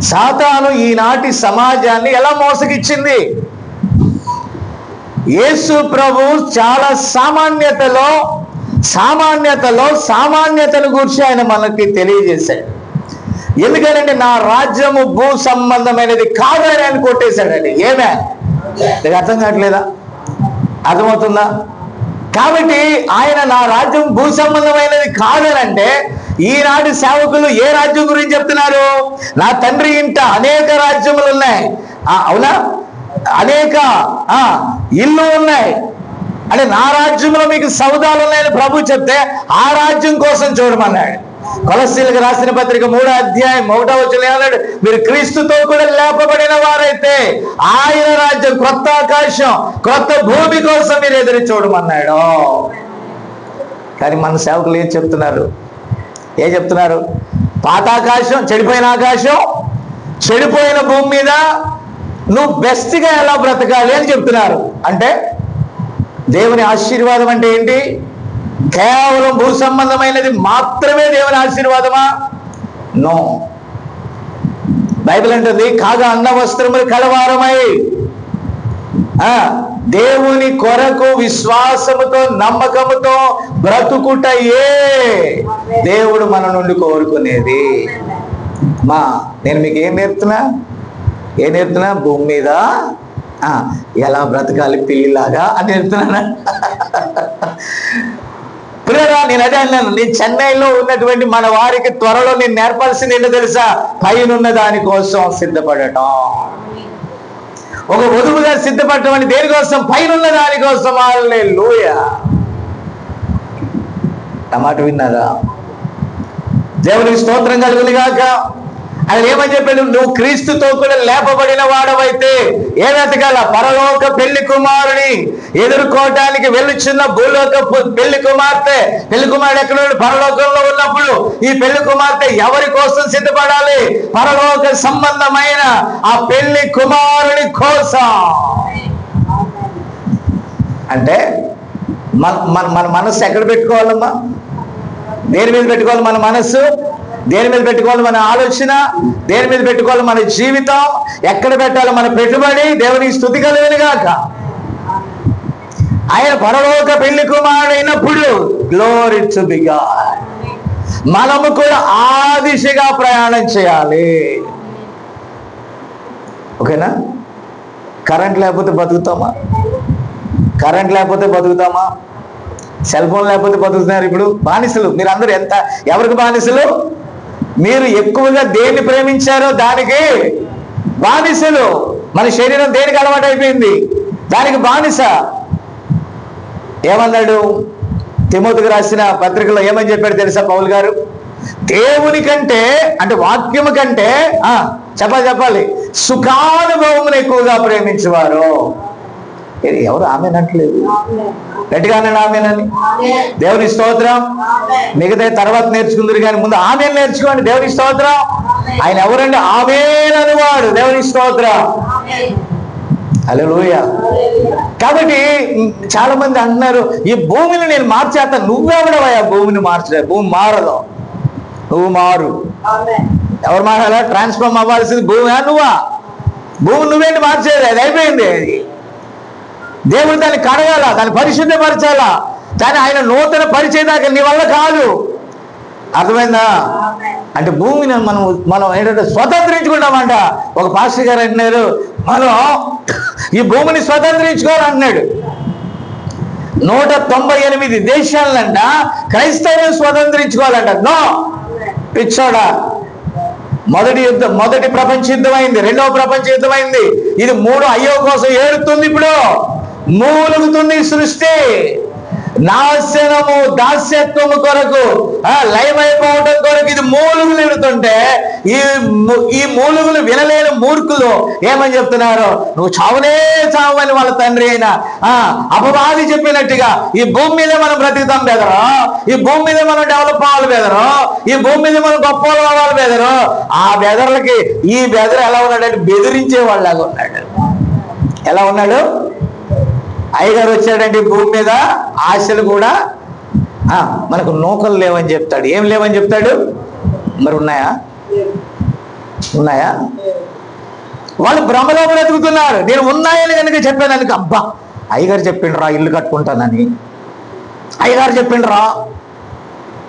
సాతాను ఈనాటి సమాజాన్ని ఎలా మోసగిచ్చింది? యేసు ప్రభు చాలా సామాన్యతను గురించి ఆయన మనకి తెలియజేశాడు. ఎందుకంటే నా రాజ్యము భూ సంబంధమైనది కాదని ఆయన కొట్టేశాడండి. ఏమే అర్థం కావట్లేదా? అర్థమవుతుందా? కాబట్టి ఆయన నా రాజ్యం భూ సంబంధమైనది కాదనంటే, ఈనాటి సేవకులు ఏ రాజ్యం గురించి చెప్తున్నారు? నా తండ్రి ఇంట అనేక రాజ్యములు ఉన్నాయి, అవునా? అనేక ఇల్లు ఉన్నాయి అంటే నా రాజ్యంలో మీకు సౌదాలు ఉన్నాయని ప్రభు చెప్తే ఆ రాజ్యం కోసం చూడమన్నాడు. కొలస్సీలకు రాసిన పత్రిక 3వ అధ్యాయం 1వ వచనం ఏమన్నాడు? మీరు క్రీస్తుతో కూడా లేపబడిన వారైతే ఆయన రాజ్యం, క్రొత్త ఆకాశం, క్రొత్త భూమి కోసం మీరు ఎదురు చూడమన్నాడు. కానీ మన సేవకులు ఏం చెప్తున్నారు? పాత ఆకాశం, చెడిపోయిన ఆకాశం, చెడిపోయిన భూమి మీద నువ్వు బెస్ట్గా ఎలా బ్రతకాలి అని చెప్తున్నారు. అంటే దేవుని ఆశీర్వాదం అంటే ఏంటి? కేవలం భూ సంబంధమైనది మాత్రమే దేవుని ఆశీర్వాదమా? నో. బైబిల్ అంటుంది, కాగా అన్న వస్త్రములు కలవారమై దేవుని కొరకు విశ్వాసముతో నమ్మకముతో బ్రతుకుటయే దేవుడు మన నుండి కోరుకునేది. నేను మీకు ఏం నేర్పుతున్నా? భూమి మీద ఎలా బ్రతకాలి పిల్లిలాగా అని నేర్పుతున్నానా? ప్రియరా, నేను అదే అన్నాను, నేను చెన్నైలో ఉన్నటువంటి మన వారికి త్వరలో నేను నేర్పాల్సింది ఏంటో తెలుసా? పైనున్న దానికోసం సిద్ధపడటం. ఒక వధువుగా సిద్ధపడటం అంటే దేనికోసం? పైనున్న దానికోసం. హల్లెలూయా. టమాట విన్నారా? దేవునికి స్తోత్రం కలుగును గాక. ఆయన ఏమని చెప్పాడు? నువ్వు క్రీస్తుతో కూడా లేపబడిన వాడవైతే ఏ వెతకాల? పరలోక పెళ్లి కుమారుని ఎదుర్కోవటానికి వెళ్ళుచున్న భూలోక పెళ్లి కుమార్తె. పెళ్లి కుమారుడు ఎక్కడ? పరలోకంలో ఉన్నప్పుడు ఈ పెళ్లి కుమార్తె ఎవరి కోసం సిద్ధపడాలి? పరలోక సంబంధమైన ఆ పెళ్లి కుమారుని కోసం. అంటే మన మనస్సు ఎక్కడ పెట్టుకోవాలమ్మా? దేని మీద పెట్టుకోవాలి మన మనస్సు? దేని మీద పెట్టుకోవాలి మన ఆలోచన? దేని మీద పెట్టుకోవాలి మన జీవితం? ఎక్కడ పెట్టాలి మన పెట్టుబడి? దేవునికి స్తుతి కలుగును గాక. ఆయన పరలోక పెళ్లి కుమారుడైనప్పుడు గ్లోరీ టు ది గాడ్, మనము కూడా ఆ దిశగా ప్రయాణం చేయాలి. ఓకేనా? కరెంట్ లేకపోతే బతుకుతామా? కరెంట్ లేకపోతే బతుకుతామా? సెల్ ఫోన్ లేకపోతే బతుకుతున్నారు. ఇప్పుడు బానిసలు మీరు అందరూ. ఎవరికి బానిసలు? మీరు ఎక్కువగా దేన్ని ప్రేమించారో దానికి బానిసలు. మన శరీరం దేనికి అలవాటు అయిపోయింది? దానికి బానిస. ఏమన్నాడు తిమోతికి రాసిన పత్రికలో? ఏమని చెప్పాడు తెలుసా పౌలు గారు? దేవుని కంటే, అంటే వాక్యము కంటే చెప్పాలి సుఖానుభవమును ఎక్కువగా ప్రేమించేవారు. ఎవరు ఆమెనట్లేదు? గట్టిగా అన్నాడు ఆమెనని. దేవుని స్తోత్రం. మిగతా తర్వాత నేర్చుకుందరు కానీ ముందు ఆమె నేర్చుకోండి. దేవుని స్తోత్రం. ఆయన ఎవరండి? ఆమేననువాడు. దేవుని స్తోత్రం. హల్లెలూయా. కాబట్టి చాలా మంది అంటున్నారు ఈ భూమిని నేను మార్చేస్తాను. నువ్వెవడవయ్యా భూమిని మార్చలే? భూమి మారదు, నువ్వు మారు. ఎవరు మారాలా? ట్రాన్స్ఫార్మ్ అవ్వాల్సింది భూమి. నువ్వా? భూమి నువ్వేంటి మార్చేది? అది అయిపోయింది. అది దేవుడు దాన్ని కడగాల, దాన్ని పరిశుద్ధపరచాలా, దాన్ని ఆయన నూతన పరిచేదాకా నీ వల్ల కాదు. అర్థమైందా? అంటే భూమిని మనం ఏంటంటే స్వతంత్రించుకుంటామంట. ఒక పాస్టర్ గారు అంటున్నారు మనం ఈ భూమిని స్వతంత్రించుకోవాలంటున్నాడు. 198 దేశాలంట క్రైస్తవులను స్వతంత్రించుకోవాలంట. నో పిచ్చోడా. మొదటి ప్రపంచ యుద్ధం అయింది, రెండవ ప్రపంచ యుద్ధం అయింది, ఇది 3 అయ్యో కోసం ఏడుతుంది. ఇప్పుడు మూలుగుతుంది సృష్టి. నాశనము దాస్యత్వము కొరకు, లయమైపోవటం కొరకు ఇది మూలుగులు ఎడుతుంటే ఈ మూలుగులు వినలేని మూర్ఖులు ఏమని చెప్తున్నారు? నువ్వు చావునే చావని వాళ్ళ తండ్రి అయిన అపవాది చెప్పినట్టుగా ఈ భూమి మీదే మనం బ్రతుకుతాం బెదరు, ఈ భూమి మీద మనం డెవలప్ అవ్వాలి బెదరు, ఈ భూమి మీద మనం గొప్ప అవ్వాలి బెదరు. ఆ బెదర్లకి ఈ బెదరు ఎలా ఉన్నాడంటే బెదిరించే వాళ్ళలాగా ఉన్నాడు. ఎలా ఉన్నాడు? అయ్యగారు వచ్చాడంటే భూమి మీద ఆశలు కూడా మనకు నూకలు లేవని చెప్తాడు. ఏం లేవని చెప్తాడు? మరి ఉన్నాయా? వాళ్ళు భ్రమలో బ్రతుకుతున్నారు. నేను ఉన్నాయని కనుక చెప్పాను అబ్బా అయ్యగారు చెప్పిండ్రా ఇల్లు కట్టుకుంటానని, అయ్యగారు చెప్పిండ్రా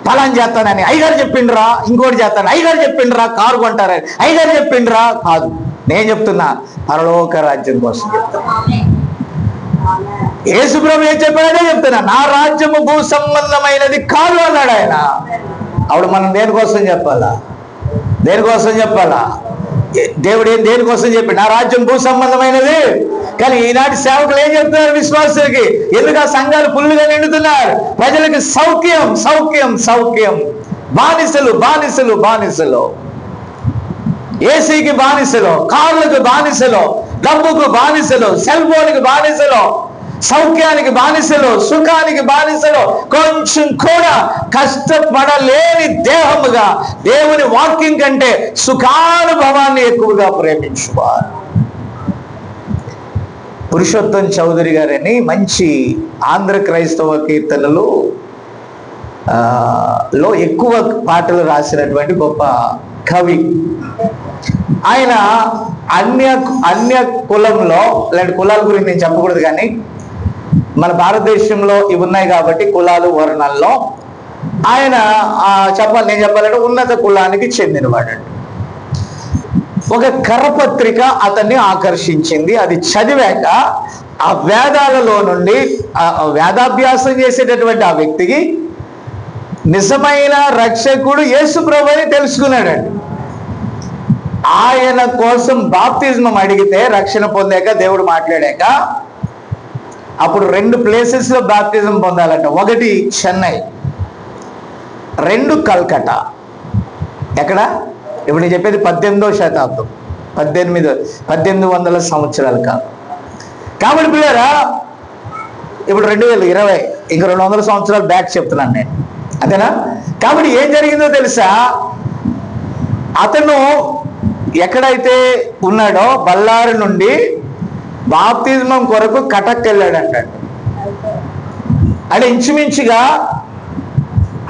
ఫలాన్ని చేస్తానని, అయ్యగారు చెప్పిండ్రా ఇంకోటి చేస్తాను, అయ్యగారు చెప్పిండ్రా కారు కొంటారని, అయ్యగారు చెప్పిండ్రా. కాదు, నేను చెప్తున్నా పరలోక రాజ్యం కోసం చెప్తున్నా. యేసు ప్రభు ఏం చెప్పాడో చెప్తున్నా. నా రాజ్యము భూ సంబంధమైనది కాదు అన్నాడు ఆయన. అప్పుడు మనం దేనికోసం చెప్పాలా? దేనికోసం చెప్పాలా? దేవుడు దేనికోసం చెప్పి నా రాజ్యం భూ సంబంధమైనది. కానీ ఈనాటి సేవకులు ఏం చెప్తున్నారు విశ్వాసులకి? ఎందుకు ఆ సంఘాలు ఫుల్లుగా నిండుతున్నారు? ప్రజలకు సౌఖ్యం సౌఖ్యం సౌఖ్యం. బానిసలు బానిసలు బానిసలు. ఏసీకి బానిసలు, కార్లకు బానిసలు, డబ్బుకు బానిసలు, సెల్ ఫోన్కి బానిసలు, సౌఖ్యానికి బానిసలు, సుఖానికి బానిసలు, కొంచెం కూడా కష్టపడలేని దేహముగా దేవుని వాక్యం కంటే సుఖానుభవాన్ని ఎక్కువగా ప్రేమించువారు. పురుషోత్తం చౌదరి గారని మంచి ఆంధ్ర క్రైస్తవ కీర్తనలు లో ఎక్కువ పాటలు రాసినటువంటి గొప్ప కవి. ఆయన అన్య కులంలో, ఇలాంటి కులాల గురించి నేను చెప్పకూడదు కానీ మన భారతదేశంలో ఇవి ఉన్నాయి కాబట్టి కులాలు వర్ణాల్లో ఆయన నేను చెప్పాలంటే ఉన్నత కులానికి చెందినవాడండి. ఒక కరపత్రిక అతన్ని ఆకర్షించింది. అది చదివాక ఆ వేదాలలో నుండి వేదాభ్యాసం చేసేటటువంటి ఆ వ్యక్తికి నిజమైన రక్షకుడు యేసు ప్రభువు అని తెలుసుకున్నాడండి. ఆయన కోసం బాప్తిజం అడిగితే రక్షణ పొందాక దేవుడు మాట్లాడాక అప్పుడు 2 ప్లేసెస్లో బాప్తిజం పొందాలంట. ఒకటి చెన్నై, 2 కల్కటా. ఎక్కడ? ఇప్పుడు నేను చెప్పేది 18వ శతాబ్దం, 1800 సంవత్సరాలు కాదు. కాబట్టి పిల్లరా ఇప్పుడు 2020 ఇంకా 200 సంవత్సరాలు బ్యాక్ చెప్తున్నాను నేను, అంతేనా? కాబట్టి ఏం జరిగిందో తెలుసా? అతను ఎక్కడైతే ఉన్నాడో బళ్ళారి నుండి బాప్తిజమం కొరకు కటక్ వెళ్ళాడంట. అంటే ఇంచుమించుగా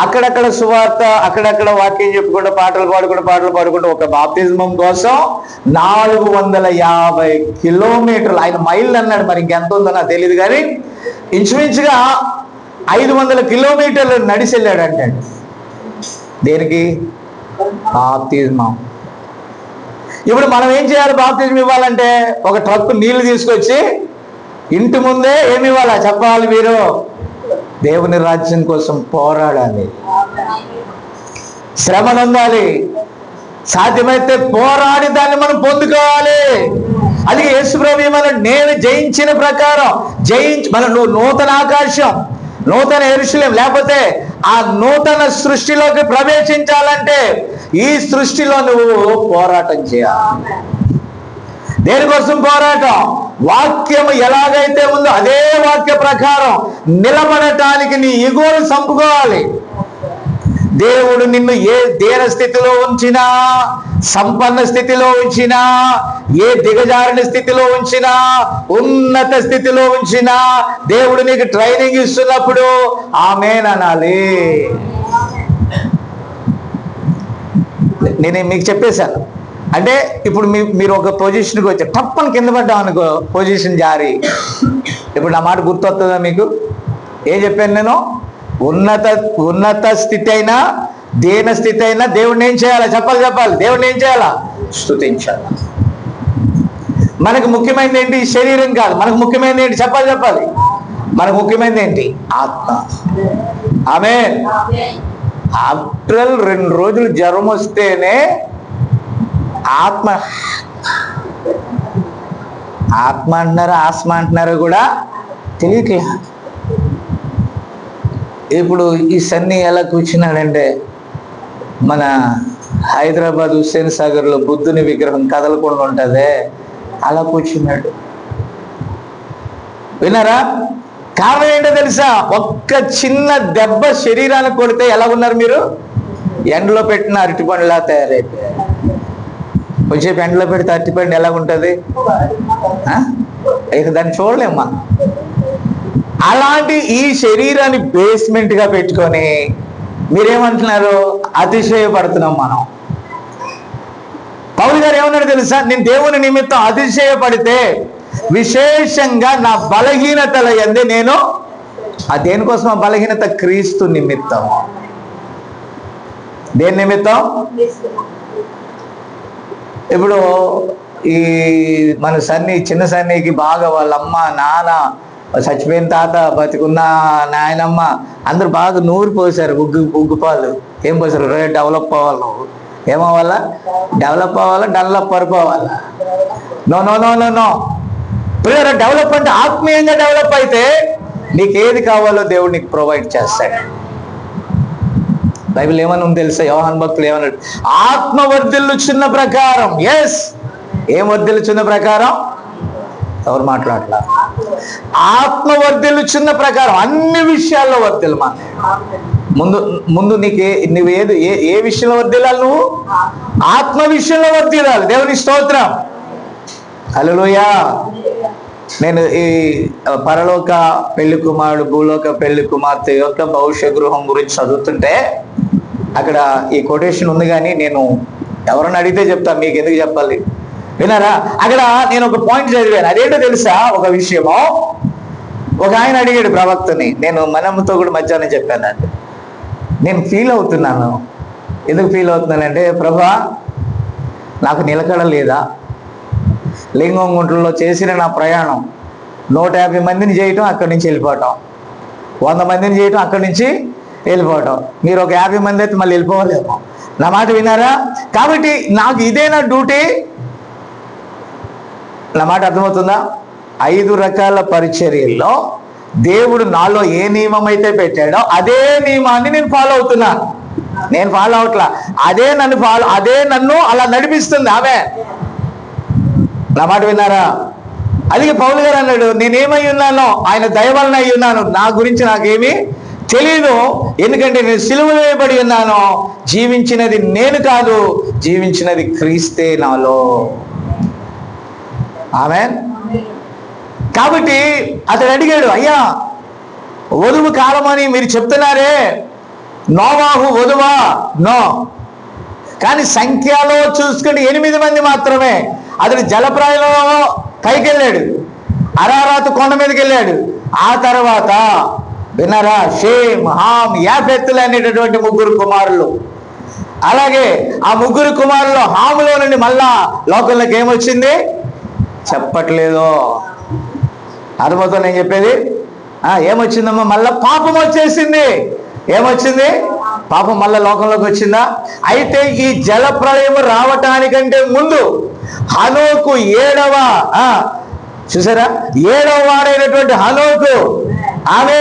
అక్కడక్కడ సువార్త, అక్కడక్కడ వాక్యం చెప్పుకుంటూ పాటలు పాడుకుంటూ ఒక బాప్తిజమం కోసం 450 కిలోమీటర్లు, ఆయన మైళ్ళు అన్నాడు, మరి ఇంకెంత ఉందో నాకు తెలియదు కానీ ఇంచుమించుగా 500 కిలోమీటర్లు నడిచి వెళ్ళాడంటే. దేనికి? బాప్తిజమం. ఇప్పుడు మనం ఏం చేయాలి? బాప్తిజం ఇవ్వాలంటే ఒక ట్రక్కు నీళ్లు తీసుకొచ్చి ఇంటి ముందే ఏమి ఇవ్వాలా చెప్పాలి? మీరు దేవుని రాజ్యం కోసం పోరాడాలి, శ్రమ నొందాలి, సాధ్యమైతే పోరాడి దాన్ని మనం పొందుకోవాలి. అది యేసుప్రభు ఏమన్నాడు? నేను జయించిన ప్రకారం మన నూతన ఆకాశం, నూతన యెరూషలేము, లేకపోతే ఆ నూతన సృష్టిలోకి ప్రవేశించాలంటే ఈ సృష్టిలో నువ్వు పోరాటం చేయాలి. దేనికోసం పోరాటం? వాక్యము ఎలాగైతే ఉందో అదే వాక్య ప్రకారం నిలబడటానికి నీ ఇగోను చంపుకోవాలి. దేవుడు నిన్ను ఏ దీన స్థితిలో ఉంచినా, సంపన్న స్థితిలో ఉంచినా, ఏ దిగజారిన స్థితిలో ఉంచినా, ఉన్నత స్థితిలో ఉంచినా, దేవుడు నీకు ట్రైనింగ్ ఇస్తున్నప్పుడు ఆమేన్ అనాలి. నేను మీకు చెప్పేశాను. అంటే ఇప్పుడు మీరు ఒక పొజిషన్కి వచ్చి టప్పని కింద పడ్డాం అనుకో, పొజిషన్ జారి. ఇప్పుడు నా మాట గుర్తొస్తుందా మీకు? ఏం చెప్పాను నేను? ఉన్నత స్థితి అయినా, దీన స్థితి అయినా దేవుడిని ఏం చేయాలా? చెప్పాలి. దేవుడిని ఏం చేయాలా? స్తుతించాలి. మనకు ముఖ్యమైనది ఏంటి? శరీరం కాదు. మనకు ముఖ్యమైనది ఏంటి? చెప్పాలి. మనకు ముఖ్యమైనది ఏంటి? ఆత్మ. ఆమేన్. ఆఫ్టర్ 2 రోజులు జ్వరం వస్తేనే ఆత్మ అంటున్నారో ఆస్మ అంటున్నారో కూడా తెలియట్లే. ఇప్పుడు ఈ సన్నీ ఎలా కూర్చున్నాడంటే, మన హైదరాబాద్ హుస్సేన్ సాగర్లో బుద్ధుని విగ్రహం కదలకుండా ఉంటుందే అలా కూర్చున్నాడు. విన్నారా? కారణం ఏంటో తెలుసా? ఒక్క చిన్న దెబ్బ శరీరానికి కొడితే ఎలా ఉన్నారు మీరు? ఎండలో పెట్టిన అరటిపండులా తయారైపోయారు. కొంచెం ఎండలో పెడితే అరటిపండు ఎలా ఉంటుంది? ఇక దాన్ని చూడలేము మనం. అలాంటి ఈ శరీరాన్ని బేస్మెంట్ గా పెట్టుకొని మీరేమంటున్నారు? అతిశయపడుతున్నాం మనం. పౌలు గారు ఏమన్నాడు తెలుసా? నేను దేవుని నిమిత్తం అతిశయపడితే విశేషంగా నా బలహీనతల యందు నేను దేనికోసం ఆ బలహీనత? క్రీస్తు నిమిత్తం. దేని నిమిత్తం? ఇప్పుడు ఈ మన చిన్న సన్నీకి బాగా వాళ్ళ అమ్మ, నాన్న, చచ్చిపోయిన తాత, బతికున్న నాయనమ్మ అందరూ బాగా నూరు పోసారు ఉగ్గు పాలు. ఏం పోసారు? డెవలప్ అవ్వాలి. నువ్వు ఏమవ్వాలా? డెవలప్ అవ్వాలా? డెవలప్ పడిపోవాలా? నో. ప్రియరా, డెవలప్ అంటే ఆత్మీయంగా డెవలప్ అయితే నీకేది కావాలో దేవుడు నీకు ప్రొవైడ్ చేస్తాడు. బైబిల్ ఏమని ఉంది తెలుసా? యోహాను భక్తులు ఏమన్నాడు? ఆత్మ వర్ధిల్లుచున్న ప్రకారం. ఎస్, ఏం వర్ధిల్లుచున్న ప్రకారం? ఎవరు మాట్లాడలా? ఆత్మ వర్ధిల్లుచున్న ప్రకారం అన్ని విషయాల్లో వర్ధిల్లు. ముందు నువ్వు ఏ విషయంలో వర్ధిల్లాలి? నువ్వు ఆత్మ విషయంలో వర్ధిల్లాలి. దేవుని స్తోత్రం. హల్లెలూయా. నేను ఈ పరలోక పెళ్లి కుమారుడు, భూలోక పెళ్లి కుమార్తె యొక్క భవిష్య గృహం గురించి చదువుతుంటే అక్కడ ఈ కొటేషన్ ఉంది, కానీ నేను ఎవరన్నా అడిగితే చెప్తా, మీకు ఎందుకు చెప్పాలి? విన్నారా? అక్కడ నేను ఒక పాయింట్ చదివాను. అదేంటో తెలుసా? ఒక విషయము, ఒక ఆయన అడిగాడు ప్రవక్తని. నేను మనమ్మతో కూడా మధ్యాహ్నం చెప్పానండి. నేను ఫీల్ అవుతున్నాను. ఎందుకు ఫీల్ అవుతున్నానంటే, ప్రభా నాకు నిలకడ లేదా? లింగంగుంటలో చేసిన నా ప్రయాణం 150 మందిని చేయటం, అక్కడి నుంచి వెళ్ళిపోవటం, 100 మందిని చేయటం, అక్కడి నుంచి వెళ్ళిపోవటం. మీరు ఒక 50 మంది అయితే మళ్ళీ వెళ్ళిపోవాలేమో. నా మాట విన్నారా? కాబట్టి నాకు ఇదే నా డ్యూటీ. నా మాట అర్థమవుతుందా? 5 రకాల పరిచర్యల్లో దేవుడు నాలో ఏ నియమం అయితే పెట్టాడో అదే నియమాన్ని నేను ఫాలో అవుతున్నాను. నేను ఫాలో అవట్లా, అదే నన్ను అలా నడిపిస్తుంది ఆమె. నా మాట విన్నారా? అందుకే పౌలు గారు అన్నాడు, నేనేమై ఉన్నానో ఆయన దయ వలన అయి ఉన్నాను. నా గురించి నాకేమీ తెలియదు, ఎందుకంటే నేను సిలువ వేయబడి ఉన్నాను. జీవించినది నేను కాదు, జీవించినది క్రీస్తే నాలో. ఆమేన్. కాబట్టి అతడు అడిగాడు, అయ్యా వధువు కాలమని మీరు చెప్తున్నారే, నోవాహు వధువా? నో. కానీ సంఖ్యలో చూసుకుంటే 8 మంది మాత్రమే. అతడు జలప్రాయంలో పైకి వెళ్ళాడు, అరారాతు కొండ మీదకి వెళ్ళాడు. ఆ తర్వాత విన్నారా? షేమ్, హామ్, యాఫెతులు అనేటటువంటి 3 కుమారులు. అలాగే ఆ ముగ్గురు కుమారులు హాములో నుండి మళ్ళా లోకంలోకి ఏమొచ్చింది చెప్పట్లేదు. అర్థమవుతుంది నేను చెప్పేది? ఏమొచ్చిందమ్మా? మళ్ళా పాపం వచ్చేసింది. ఏమొచ్చింది? పాపం మళ్ళా లోకంలోకి వచ్చిందా? అయితే ఈ జల ప్రళయం రావటానికంటే ముందు హనోకు చూసారా, 7వ వాడైనటువంటి హనోకు ఆమె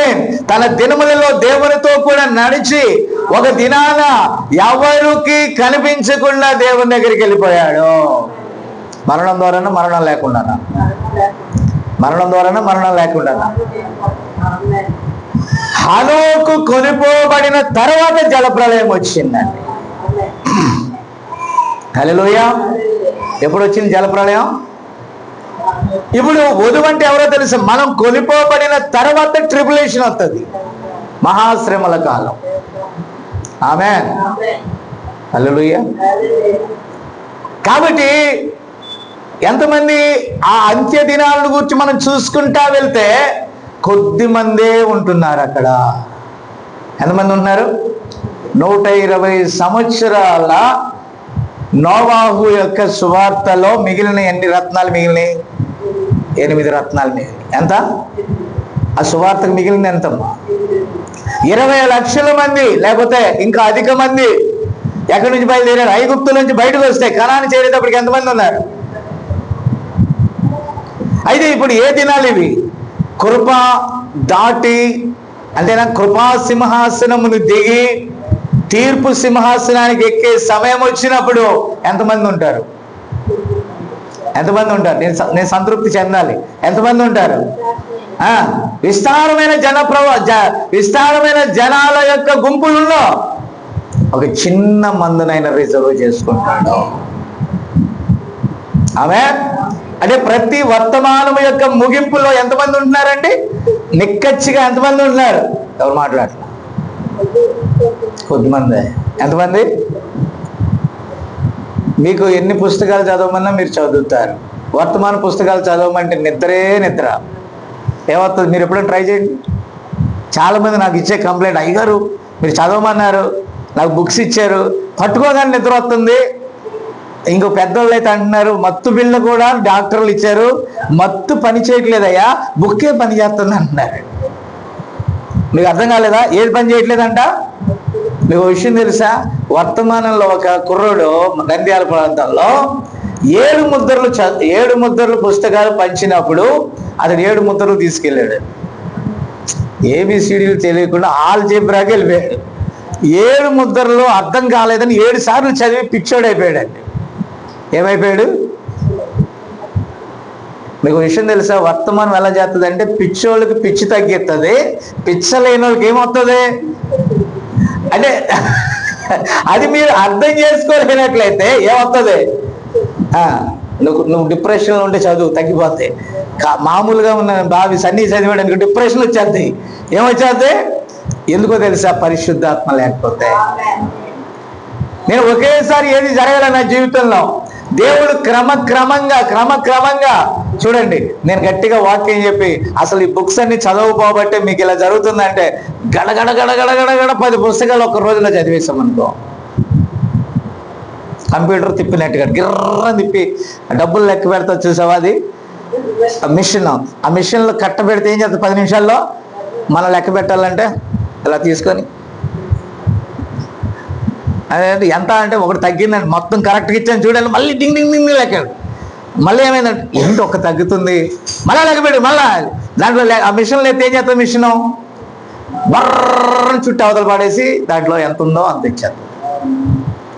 తన దినములలో దేవునితో కూడా నడిచి ఒక దినాన ఎవరికి కనిపించకుండా దేవుని దగ్గరికి వెళ్ళిపోయాడు. మరణం ద్వారానా మరణం లేకుండానా? మరణం ద్వారానా మరణం లేకుండానా? హనోకు కొనిపోబడిన తర్వాత జలప్రళయం వచ్చిందండి. హల్లెలూయా. ఎప్పుడు వచ్చింది జలప్రళయం? ఇప్పుడు వధువు అంటే ఎవరో తెలుసు, మనం కొనిపోబడిన తర్వాత ట్రిబులేషన్ వస్తుంది, మహాశ్రమల కాలం. ఆమేన్. హల్లెలూయా. కాబట్టి ఎంతమంది ఆ అంత్య దినాలను గురించి మనం చూసుకుంటా వెళ్తే కొద్ది మందే ఉంటున్నారు అక్కడ. ఎంతమంది ఉన్నారు? 120 సంవత్సరాల నోవాహు యొక్క సువార్తలో మిగిలిన ఎన్ని రత్నాలు మిగిలినాయి? 8 రత్నాలు మిగిలినాయి. ఎంత? ఆ సువార్తకు మిగిలింది ఎంతమ్మా? 20 లక్షల మంది, లేకపోతే ఇంకా అధిక మంది ఎక్కడి నుంచి బయలుదేరారు? ఐగుప్తు నుంచి బయటకు వస్తే కనాను చేరేటప్పటికి ఎంతమంది ఉన్నారు? అయితే ఇప్పుడు ఏ దినాలు ఇవి? కృప దాటి, అంతేనా, కృపా సింహాసనమును దిగి తీర్పు సింహాసనానికి ఎక్కే సమయం వచ్చినప్పుడు ఎంతమంది ఉంటారు? ఎంతమంది ఉంటారు? నేను సంతృప్తి చెందాలి. ఎంతమంది ఉంటారు? విస్తారమైన విస్తారమైన జనాల యొక్క గుంపులలో ఒక చిన్న మందునైనా రిజర్వ్ చేసుకుంటాడు. ఆమేన్. అంటే ప్రతి వర్తమానము యొక్క ముగింపులో ఎంతమంది ఉంటున్నారండి? నిక్కచ్చిగా ఎంతమంది ఉంటున్నారు? ఎవరు మాట్లాడతారు? కొద్దిమంది. ఎంతమంది? మీకు ఎన్ని పుస్తకాలు చదవమన్నా మీరు చదువుతారు. వర్తమాన పుస్తకాలు చదవమంటే నిద్రే నిద్ర. ఏమవుతుంది? మీరు ఎప్పుడైనా ట్రై చేయండి. చాలామంది నాకు ఇచ్చే కంప్లైంట్, అయ్యగారు మీరు చదవమన్నారు, నాకు బుక్స్ ఇచ్చారు, పట్టుకోగానే నిద్ర వస్తుంది. ఇంకో పెద్దోళ్ళు అయితే అంటున్నారు, మత్తు బిళ్ళ కూడా డాక్టర్లు ఇచ్చారు, మత్తు పని చేయట్లేదయ్యా, బుక్కే పని చేస్తుంది అంటున్నారు. మీకు అర్థం కాలేదా? ఏది పని చేయట్లేదంట? మీకు విషయం తెలుసా? వర్తమానంలో ఒక కుర్రోడు నంద్యాల ప్రాంతంలో 7 ముద్రలు పుస్తకాలు పంచినప్పుడు అతను 7 ముద్రలు తీసుకెళ్ళాడు. ఏబిసిడీలు తెలియకుండా ఆల్జీబ్రాకి వెళ్ళిపోయాడు. 7 ముద్రలు అర్థం కాలేదని 7 సార్లు చదివి పిచ్చోడైపోయాడండి. ఏమైపోయాడు? మీకు విషయం తెలుసా? వర్తమానం ఎలా చేస్తుంది అంటే పిచ్చోళ్ళకి పిచ్చి తగ్గిస్తుంది, పిచ్చలేని వాళ్ళకి ఏమవుతుంది అంటే అది మీరు అర్థం చేసుకోలేనట్లయితే ఏమవుతుంది? నువ్వు డిప్రెషన్లో ఉంటే చదువు తగ్గిపోతాయి. మామూలుగా ఉన్న బావి సన్నీ చదివాడానికి డిప్రెషన్ వచ్చేది. ఏమొచ్చేది? ఎందుకో తెలుసా? పరిశుద్ధాత్మ లేకపోతే. నేను ఒకేసారి ఏది జరగాల నా జీవితంలో, దేవుడు క్రమక్రమంగా చూడండి. నేను గట్టిగా వాక్యం చెప్పి అసలు ఈ బుక్స్ అన్ని చదవకపోబట్టే మీకు ఇలా జరుగుతుందంటే గడగడ 10 పుస్తకాలు ఒక రోజులో చదివేశాం అనుకో. కంప్యూటర్ తిప్పినట్టుగా గిర్ర తిప్పి డబ్బులు లెక్క పెడతా చూసావా? అది మిషన్. ఆ మిషన్లో కట్ట పెడితే ఏం చేస్తుంది? 10 నిమిషాల్లో మనం లెక్క పెట్టాలంటే ఇలా తీసుకొని అదే ఎంత అంటే ఒకటి తగ్గిందండి, మొత్తం కరెక్ట్గా ఇచ్చాను చూడండి, మళ్ళీ డింగ్ డింగ్ డింగ్ లెక్క. మళ్ళీ ఏమైందంటే ఏంటి ఒక్క తగ్గుతుంది, మళ్ళీ లెక్క పెట్టి మళ్ళా దాంట్లో ఆ మిషన్లో అయితే ఏం చేస్తాం? మిషను బర్ర చుట్టూ అవతల పడేసి దాంట్లో ఎంత ఉందో అంత ఇచ్చారు.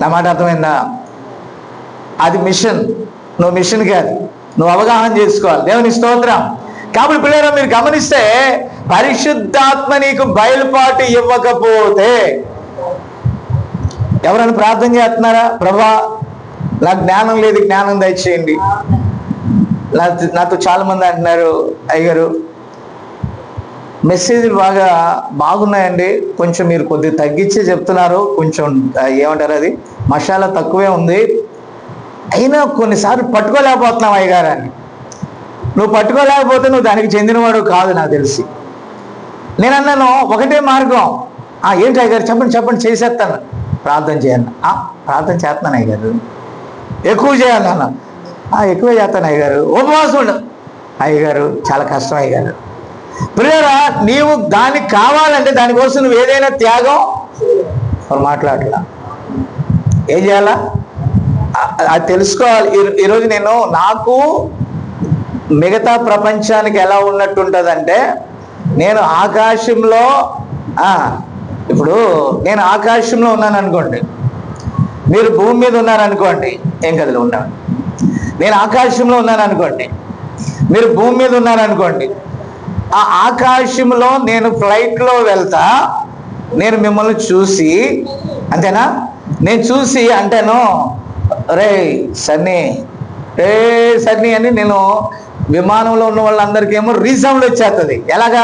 నా మాట అర్థమైందా? అది మిషన్. నువ్వు మిషన్ కాదు, నువ్వు అవగాహన చేసుకోవాలి. దేవుని స్తోత్రం. కాబట్టి పిల్లలు మీరు గమనిస్తే పరిశుద్ధాత్మ నీకు బయలుపాటు ఇవ్వకపోతే ఎవరైనా ప్రార్థన చేస్తున్నారా? ప్రభా నాకు జ్ఞానం లేదు, జ్ఞానం దయచేయండి. నాతో చాలా మంది అంటున్నారు, అయ్యగారు మెసేజ్లు బాగున్నాయండి, కొంచెం మీరు కొద్దిగా తగ్గించే చెప్తున్నారు, కొంచెం ఏమంటారు అది మసాలా తక్కువే ఉంది, అయినా కొన్నిసార్లు పట్టుకోలేకపోతున్నావు అయ్యగారు అని. నువ్వు పట్టుకోలేకపోతే నువ్వు దానికి చెందినవాడు కాదు నాకు తెలిసి. నేను అన్నాను ఒకటే మార్గం. ఏంటి అయ్యగారు చెప్పండి చేసేస్తాను. ప్రార్థన చేయండి. ప్రార్థన చేస్తాను అయ్యగారు. ఎక్కువ చేయాలి అన్న. ఎక్కువే చేస్తాను అయ్యగారు. ఉపవాసం ఉండు అయ్యగారు, చాలా కష్టం అయ్యగారు. ప్రియరా, నీవు దానికి కావాలంటే దానికోసం నువ్వు ఏదైనా త్యాగం మాట్లాడలా. ఏం చేయాలా అది తెలుసుకోవాలి. ఈరోజు నాకు మిగతా ప్రపంచానికి ఎలా ఉన్నట్టుంటుందంటే, నేను ఆకాశంలో ఇప్పుడు నేను ఆకాశంలో ఉన్నాను అనుకోండి, మీరు భూమి మీద ఉన్నారనుకోండి, ఏం కథలు ఉన్నాను. నేను ఆకాశంలో ఉన్నాను అనుకోండి, మీరు భూమి మీద ఉన్నారనుకోండి. ఆ ఆకాశంలో నేను ఫ్లైట్లో వెళ్తా, నేను మిమ్మల్ని చూసి, అంతేనా, నేను చూసి అంటేను రే సన్నీ, సన్నీ అని నేను విమానంలో ఉన్న వాళ్ళందరికీ ఏమో రీసౌండ్ వచ్చేస్తుంది. ఎలాగా?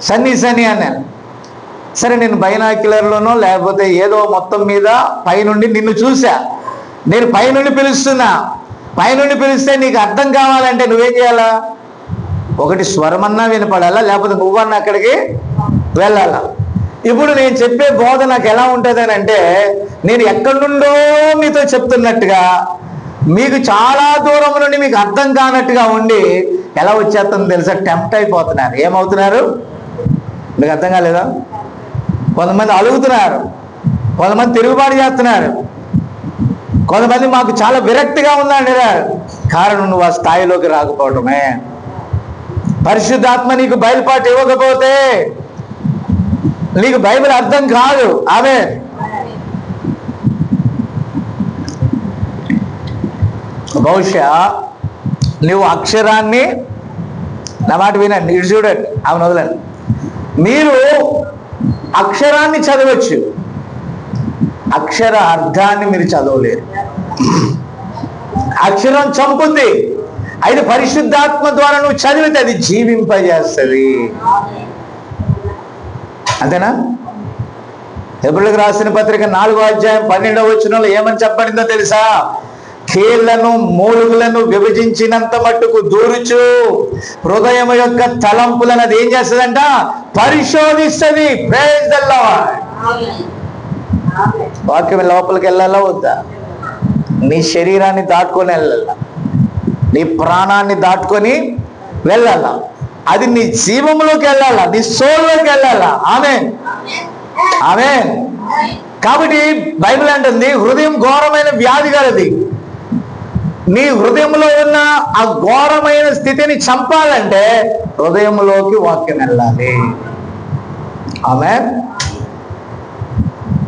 సన్నీ సన్నీ అన్నాను. సరే, నేను బైనాక్యులర్లోనో లేకపోతే ఏదో మొత్తం మీద పైనుండి నిన్ను చూసా, నేను పైనుండి పిలుస్తున్నా. పైనుండి పిలిస్తే నీకు అర్థం కావాలంటే నువ్వేం చేయాలా? ఒకటి స్వరమన్నా వినపడాలా, లేకపోతే నువ్వన్నా అక్కడికి వెళ్ళాలా. ఇప్పుడు నేను చెప్పే బోధ నాకు ఎలా ఉంటుంది అని అంటే, నేను ఎక్కడి నుండో మీతో చెప్తున్నట్టుగా, మీకు చాలా దూరం నుండి మీకు అర్థం కానట్టుగా ఉండి ఎలా వచ్చేస్తుందో తెలుసా? టెంప్ట్ అయిపోతున్నారు. ఏమవుతున్నారు? మీకు అర్థం కాలేదా? కొంతమంది అలుగుతున్నారు, కొంతమంది తిరుగుబాటు చేస్తున్నారు, కొంతమంది మాకు చాలా విరక్తిగా ఉందండి. కారణం నువ్వు ఆ స్థాయిలోకి రాకపోవటమే. పరిశుద్ధాత్మ నీకు బయలుపాటు ఇవ్వకపోతే నీకు బైబిల్ అర్థం కాదు. ఆమేన్. బహుశా నువ్వు అక్షరాన్ని, నా మాట వినండి, ఇటు చూడండి, అవును వదలండి. మీరు అక్షరాన్ని చదవచ్చు, అక్షర అర్థాన్ని మీరు చదవలేరు. అక్షరం చంపుద్ది, అయితే పరిశుద్ధాత్మ ద్వారా నువ్వు చదివితే అది జీవింపజేస్తుంది. అంతేనా? హెబ్రీయులకు రాసిన పత్రిక 4వ అధ్యాయం 12వ వచనంలో ఏమని చెప్పబడిందో తెలుసా? కీళ్లను మూలుగులను విభజించినంత మట్టుకు దూరుచు హృదయం యొక్క తలంపులను అది ఏం చేస్తుందంట? పరిశోధిస్తుంది. Praise the lord. వాక్యం లోపలికి వెళ్ళాలా వద్దా? నీ శరీరాన్ని దాటుకొని వెళ్ళాలా, నీ ప్రాణాన్ని దాటుకొని వెళ్ళాలా, అది నీ జీవంలోకి వెళ్ళాలా, నీ సోల్లోకి వెళ్ళాలా. ఆమేన్, ఆమేన్. కాబట్టి బైబిల్ అంటుంది హృదయం ఘోరమైన వ్యాధి గలది. నీ హృదయంలో ఉన్న ఆ ఘోరమైన స్థితిని చంపాలంటే హృదయంలోకి వాక్యం వెళ్ళాలి. ఆమేన్.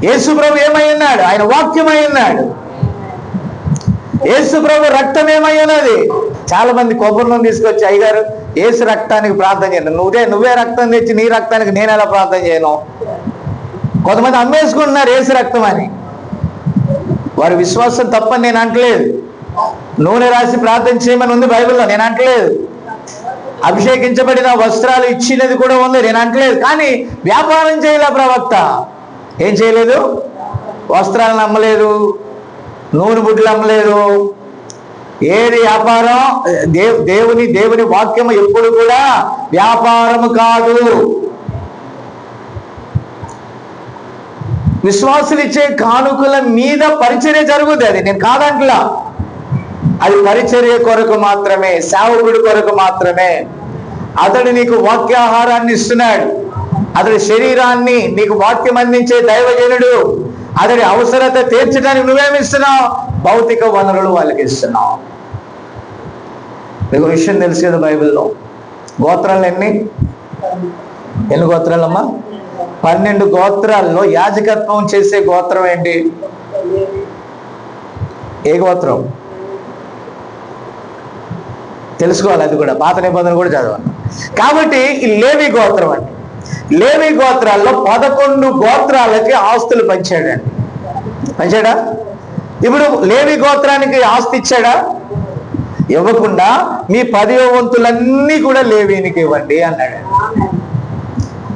యేసు ప్రభు ఏమై ఉన్నాడు? ఆయన వాక్యమై ఉన్నాడు. యేసు ప్రభు రక్తం ఏమై ఉన్నది? చాలా మంది కొబ్బరి నూనె తీసుకొచ్చి, అయ్యగారు యేసు రక్తానికి ప్రార్థన చేయను. నువ్వే రక్తం తెచ్చి నీ రక్తానికి నేను ఎలా ప్రార్థన చేయను? కొంతమంది అమ్మేసుకుంటున్నారు యేసు రక్తం అని. వారి విశ్వాసం తప్పని నేను అంటలేదు. నూనె రాసి ప్రార్థన చేయమని ఉంది బైబిల్లో, నేను అంటలేదు. అభిషేకించబడిన వస్త్రాలు ఇచ్చినది కూడా ఉంది, నేను అంటలేదు. కానీ వ్యాపారం చేయలే ప్రవక్త. ఏం చేయలేదు? వస్త్రాలను అమ్మలేదు, నూనె బుడ్లు అమ్మలేదు. ఏది వ్యాపారం? దేవుని వాక్యము ఎప్పుడు కూడా వ్యాపారము కాదు. విశ్వాసులు ఇచ్చే కానుకల మీద పరిచర్య జరుగుతుంది. అది నేను కాదంటలా. అది పరిచర్య కొరకు మాత్రమే, సేవకుడి కొరకు మాత్రమే. అతడు నీకు వాక్యాహారాన్ని ఇస్తున్నాడు, అతడి శరీరాన్ని నీకు వాక్యం అందించే దైవజనుడు. అతడి అవసరత తీర్చడానికి నువ్వేమిస్తున్నావు? భౌతిక వనరులు వాళ్ళకి ఇస్తున్నావు. మీకు విషయం తెలుసు కదా, బైబిల్లో గోత్రాలు ఎన్ని గోత్రాలమ్మా? 12 గోత్రాల్లో యాజకత్వం చేసే గోత్రం ఏంటి? ఏ గోత్రం? తెలుసుకోవాలి. అది కూడా పాత నిబంధన కూడా చదవాలి. కాబట్టి ఈ లేవి గోత్రం అండి. లేవి గోత్రాల్లో 11 గోత్రాలకి ఆస్తులు పంచాడండి. పంచాడా? ఇప్పుడు లేవి గోత్రానికి ఆస్తి ఇచ్చాడా? ఇవ్వకుండా మీ 10వ వంతులన్నీ కూడా లేవీనికి ఇవ్వండి అన్నాడు.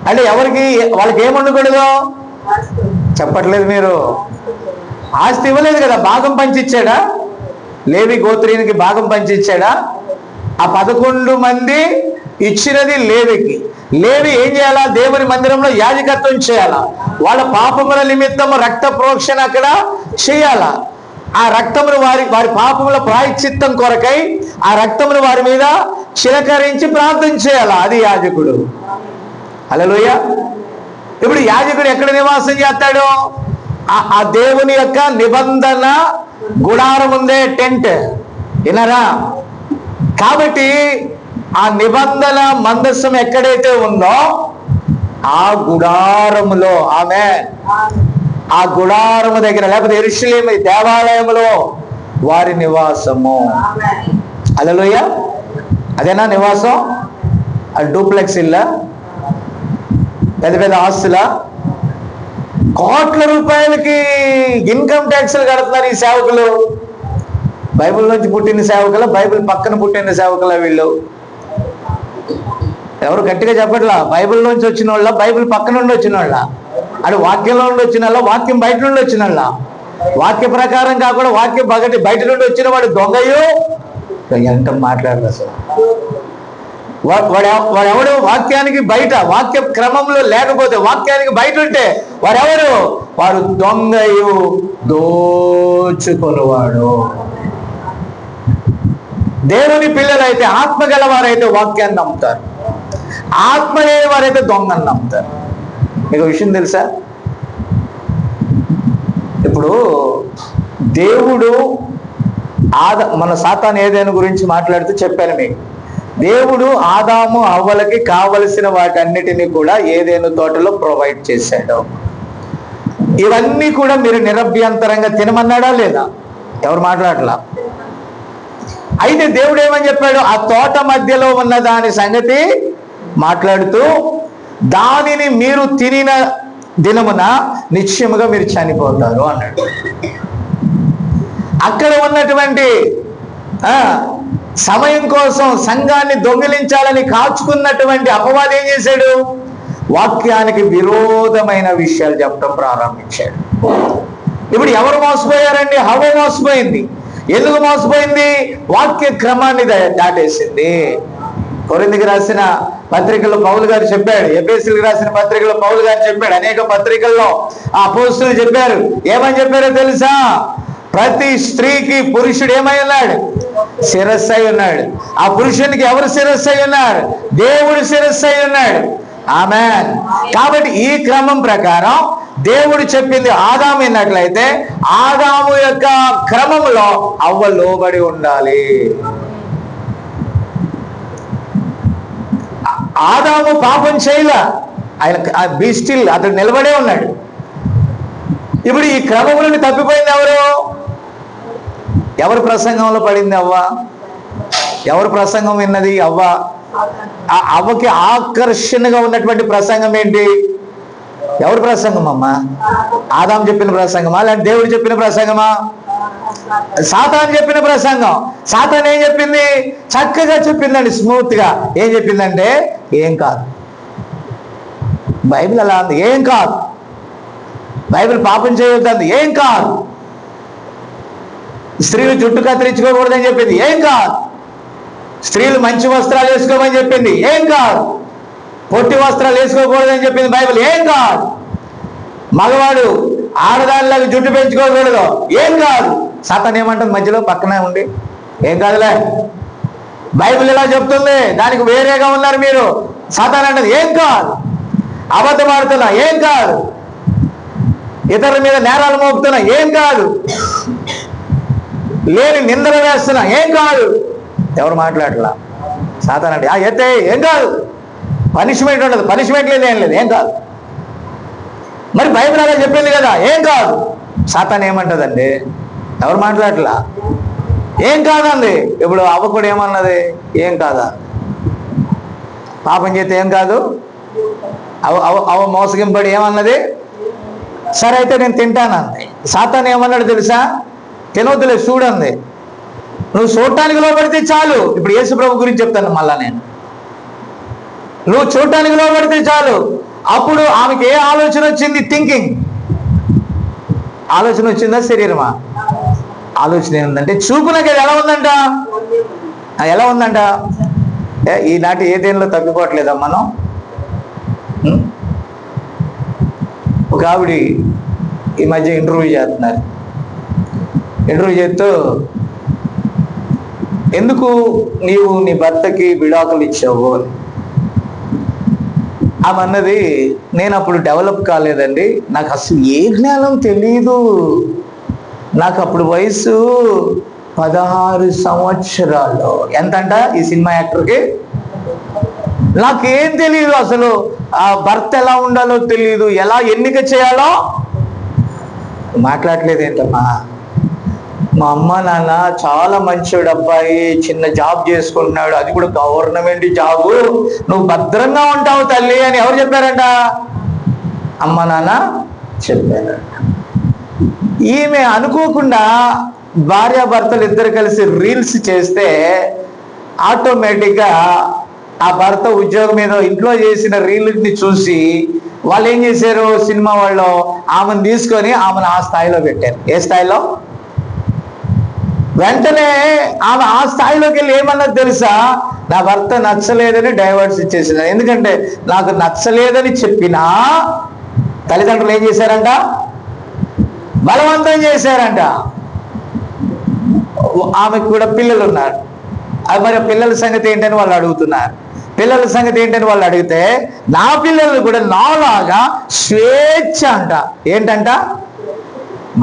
అంటే ఎవరికి? వాళ్ళకి ఏముండకూడదు? చెప్పట్లేదు మీరు. ఆస్తి ఇవ్వలేదు కదా, భాగం పంచిచ్చాడా? లేవి గోత్రీనికి భాగం పంచిచ్చాడా? ఆ 11 మంది ఇచ్చినది లేవికి, లేవి ఏం చేయాలా? దేవుని మందిరంలో యాజకత్వం చేయాలా. వాళ్ళ పాపముల నిమిత్తం రక్త ప్రోక్షణ అక్కడ చేయాలా. ఆ రక్తమును వారి పాపముల ప్రాయశ్చిత్తం కొరకై ఆ రక్తమును వారి మీద చిలకరించి ప్రార్థన చేయాలా. అది యాజకుడు. హల్లెలూయా. ఇప్పుడు యాజకుడు ఎక్కడ నివాసం చేస్తాడు? ఆ దేవుని యొక్క నిబంధన గుడారం ఉందే, టెంట్. విన్నారా? కాబట్టి ఆ నిబంధన మందస్సం ఎక్కడైతే ఉందో ఆ గుడారములో, ఆ గుడారము దగ్గర, లేకపోతే యెరూషలేము దేవాలయములో వారి నివాసము. హల్లెలూయా. అదేనా నివాసం? ఆ డూప్లెక్స్ ఇల్లా, పెద్ద పెద్ద ఆస్తుల, కోట్ల రూపాయలకి ఇన్కమ్ ట్యాక్స్లు కడుతున్నారు ఈ సేవకులు. బైబిల్ నుంచి పుట్టిన సేవకుల, బైబిల్ పక్కన పుట్టిన సేవకుల వీళ్ళు. ఎవరు గట్టిగా చెప్పట్లా? బైబిల్ నుంచి వచ్చిన వాళ్ళ, బైబిల్ పక్క నుండి వచ్చిన వాళ్ళ, అది వాక్యంలో నుండి వచ్చిన వాళ్ళ, వాక్యం బయట నుండి వచ్చిన వాళ్ళ. వాక్య ప్రకారం కాకుండా వాక్యం బయట నుండి వచ్చిన వాడు దొంగయో ఎంత మాట్లాడరు అసలు. వాడెవడు వాక్యానికి బయట, వాక్య క్రమంలో లేకపోతే, వాక్యానికి బయట ఉంటే వాడెవరు? వాడు దొంగయు దోచుకొనువాడు. దేవుని పిల్లలైతే, ఆత్మ గలవారైతే వాక్యాన్ని నమ్ముతారు. ఆత్మ లేని వారైతే దొంగని నమ్ముతారు. మీకు విషయం తెలుసా? ఇప్పుడు దేవుడు మన సాతాను ఏదైనా గురించి మాట్లాడుతూ చెప్పాను మీకు. దేవుడు ఆదాము హవ్వలకి కావలసిన వాటన్నిటినీ కూడా ఏదైనా తోటలో ప్రొవైడ్ చేశాడు. ఇవన్నీ కూడా మీరు నిరభ్యంతరంగా తినమన్నాడా లేదా? ఎవరు మాట్లాడలా. అయితే దేవుడు ఏమని చెప్పాడు? ఆ తోట మధ్యలో ఉన్న దాని సంగతి మాట్లాడుతూ, దానిని మీరు తినిన దినమున నిశ్చయముగా మీరు చనిపోతారు అన్నాడు. అక్కడ ఉన్నటువంటి సమయం కోసం సంఘాన్ని దొంగిలించాలని కాచుకున్నటువంటి అపవాది ఏం చేశాడు? వాక్యానికి విరోధమైన విషయాలు చెప్పడం ప్రారంభించాడు. ఇప్పుడు ఎవరు మోసపోయారండి? హవ్వ మోసపోయింది. ఎందుకు మోసపోయింది? వాక్య క్రమాన్ని దాటేసింది. కొరింథీకి రాసిన పత్రికల్లో పౌలు గారు చెప్పాడు, ఎఫెసీయులకు రాసిన పత్రికలో పౌలు గారు చెప్పాడు, అనేక పత్రికల్లో ఆ అపోస్తలులు చెప్పారు. ఏమని చెప్పారో తెలుసా? ప్రతి స్త్రీకి పురుషుడు ఏమై ఉన్నాడు? శిరస్సు అయి ఉన్నాడు. ఆ పురుషునికి ఎవరు శిరస్సు అయి ఉన్నారు? దేవుడు శిరస్సు అయి ఉన్నాడు. ఆమేన్. కాబట్టి ఈ క్రమం ప్రకారం దేవుడు చెప్పింది ఆదాము విన్నట్లయితే ఆదాము యొక్క క్రమంలో అవ్వ లోబడి ఉండాలి. ఆదాము పాపం చేయలే, ఆయన బీ స్టిల్, అతడు నిలబడే ఉన్నాడు. ఇప్పుడు ఈ క్రమంలోని తప్పిపోయింది ఎవరు? ఎవరి ప్రసంగంలో పడింది అవ్వ? ఎవరి ప్రసంగం విన్నది అవ్వ? ఆ అవ్వకి ఆకర్షణగా ఉన్నటువంటి ప్రసంగం ఏంటి? ఎవరి ప్రసంగం అమ్మా? ఆదాం చెప్పిన ప్రసంగమా, లేదంటే దేవుడు చెప్పిన ప్రసంగమా? సాతాను చెప్పిన ప్రసంగం. సాతాను ఏం చెప్పింది? చక్కగా చెప్పిందండి, స్మూత్ గా. ఏం చెప్పిందంటే, ఏం కాదు, బైబిల్ అలా ఉంది, ఏం కాదు, బైబిల్ పాపం చేయొద్దంది, ఏం కాదు, స్త్రీలు జుట్టు కత్తిరించుకోకూడదని చెప్పింది, ఏం కాదు, స్త్రీలు మంచి వస్త్రాలు వేసుకోమని చెప్పింది, ఏం కాదు, పొట్టి వస్త్రాలు వేసుకోకూడదని చెప్పింది బైబిల్, ఏం కాదు, మగవాడు ఆడదానిలాగా జుట్టు పెంచుకోకూడదు, ఏం కాదు. సాతాను ఏమంటుంది మధ్యలో పక్కనే ఉండి? ఏం కాదులే, బైబిల్ ఇలా చెప్తుంది, దానికి వేరేగా ఉన్నారు మీరు. సాతాను అంటది ఏం కాదు, అబద్ధం ఆడుతున్నా ఏం కాదు, ఇతరుల మీద నేరాలు మోపుతున్నా ఏం కాదు, లేని నిందలు వేస్తున్నా ఏం కాదు. ఎవరు మాట్లాడలా? సాతాను అంటే అయితే ఏం కాదు, పనిష్మెంట్ ఉండదు, పనిష్మెంట్ లేదు, ఏం లేదు, ఏం కాదు. మరి బైబిల్ అలా చెప్పింది కదా, ఏం కాదు. సాతాను ఏమంటదండి? ఎవరు మాట్లాడలా? ఏం కాదండి. ఇప్పుడు అవ్వ కూడా ఏమన్నది? ఏం కాదా? పాపం చేస్తే ఏం కాదు. అవ్వ మోసగింపడి ఏమన్నది? సరే అయితే నేను తింటానంది. సాతాను ఏమన్నాడు తెలుసా? తినొద్దులే, చూడండి, నువ్వు చూడటానికి లోపడితే చాలు. ఇప్పుడు యేసు ప్రభు గురించి చెప్తాను మళ్ళా నేను. నువ్వు చూడటానికి లోపడితే చాలు. అప్పుడు ఆమెకి ఏ ఆలోచన వచ్చింది? థింకింగ్ ఆలోచన వచ్చిందా? శరీరమా? ఆలోచన ఏముందంటే చూపునకి ఎలా ఉందంట? ఎలా ఉందంట? ఈనాటి ఏ దేనిలో తగ్గిపోవట్లేదా మనం? ఒక ఆవిడ ఈ మధ్య ఇంటర్వ్యూ చేస్తున్నారు. ఇంటర్వ్యూ చేస్తూ, ఎందుకు నీవు నీ భర్తకి విడాకులు ఇచ్చావు అని. ఆమె అన్నది, నేను అప్పుడు డెవలప్ కాలేదండి, నాకు అసలు ఏ జ్ఞానం తెలీదు, నాకు అప్పుడు వయసు 16 సంవత్సరాలు. ఎంతంట ఈ సినిమా యాక్టర్కి? నాకేం తెలియదు, అసలు ఆ భర్త ఎలా ఉండాలో తెలియదు, ఎలా ఎన్నిక చేయాలో మాట్లాడలేదు. ఏంటమ్మా, మా అమ్మ నాన్న చాలా మంచోడు అబ్బాయి, చిన్న జాబ్ చేసుకుంటున్నాడు, అది కూడా గవర్నమెంట్ జాబు, నువ్వు భద్రంగా ఉంటావు తల్లి అని ఎవరు చెప్పారంట? అమ్మ నాన్న చెప్పారంట. ఈమె అనుకోకుండా భార్యాభర్తలు ఇద్దరు కలిసి రీల్స్ చేస్తే ఆటోమేటిక్గా ఆ భర్త ఉద్యోగం మీద ఇంట్లో చేసిన రీల్ని చూసి వాళ్ళు ఏం చేశారు, సినిమా వాళ్ళు ఆమెను తీసుకొని ఆమెను ఆ స్థాయిలో పెట్టారు. ఏ స్థాయిలో? వెంటనే ఆమె ఆ స్థాయిలోకి వెళ్ళి ఏమన్నది తెలుసా? నా భర్త నచ్చలేదని డైవర్స్ ఇచ్చేసింది. ఎందుకంటే నాకు నచ్చలేదని చెప్పినా తల్లిదండ్రులు ఏం చేశారంట? బలవంతం చేశారంట. ఆమెకు కూడా పిల్లలు ఉన్నారు. అది మరి పిల్లల సంగతి ఏంటని వాళ్ళు అడుగుతున్నారు. పిల్లల సంగతి ఏంటని వాళ్ళు అడిగితే, నా పిల్లలు కూడా నాలాగా స్వేచ్ఛ అంట. ఏంటంట?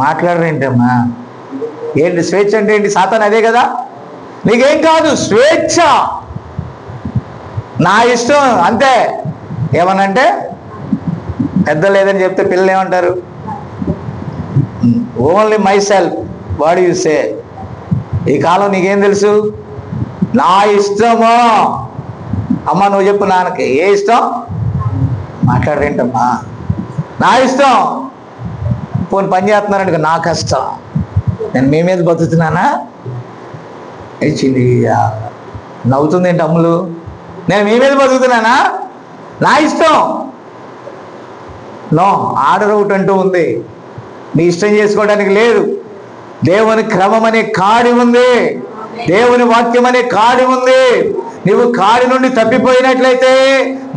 మాట్లాడరేంటమ్మా? ఏంటి స్వేచ్ఛ అంటే ఏంటి? సాతాను అదే కదా. నీకేం కాదు, స్వేచ్ఛ, నా ఇష్టం అంతే. ఏమనంటే పెద్ద లేదని చెప్తే పిల్లలు ఏమంటారు? Only my self, what you say. ఈ కాలం నీకేం తెలుసు? నా ఇష్టమో. అమ్మ నువ్వు చెప్పు నాన్నకి, ఏ ఇష్టం? మాట్లాడరేంటమ్మా? నా ఇష్టం. పోనీ పని చేస్తున్నారంట, నా కష్టం, నేను మీ మీద బతుకుతున్నానా? ఇచ్చింది నవ్వుతుంది ఏంటి అమ్ములు? నేను మీ మీద బతుకుతున్నానా? నా ఇష్టం. నో, ఆర్డర్ ఒకటి అంటూ ఉంది, నీ ఇష్టం చేసుకోవడానికి లేదు. దేవుని క్రమం అనే కాడి ఉంది, దేవుని వాక్యం అనే కాడి ఉంది. నువ్వు కాడి నుండి తప్పిపోయినట్లయితే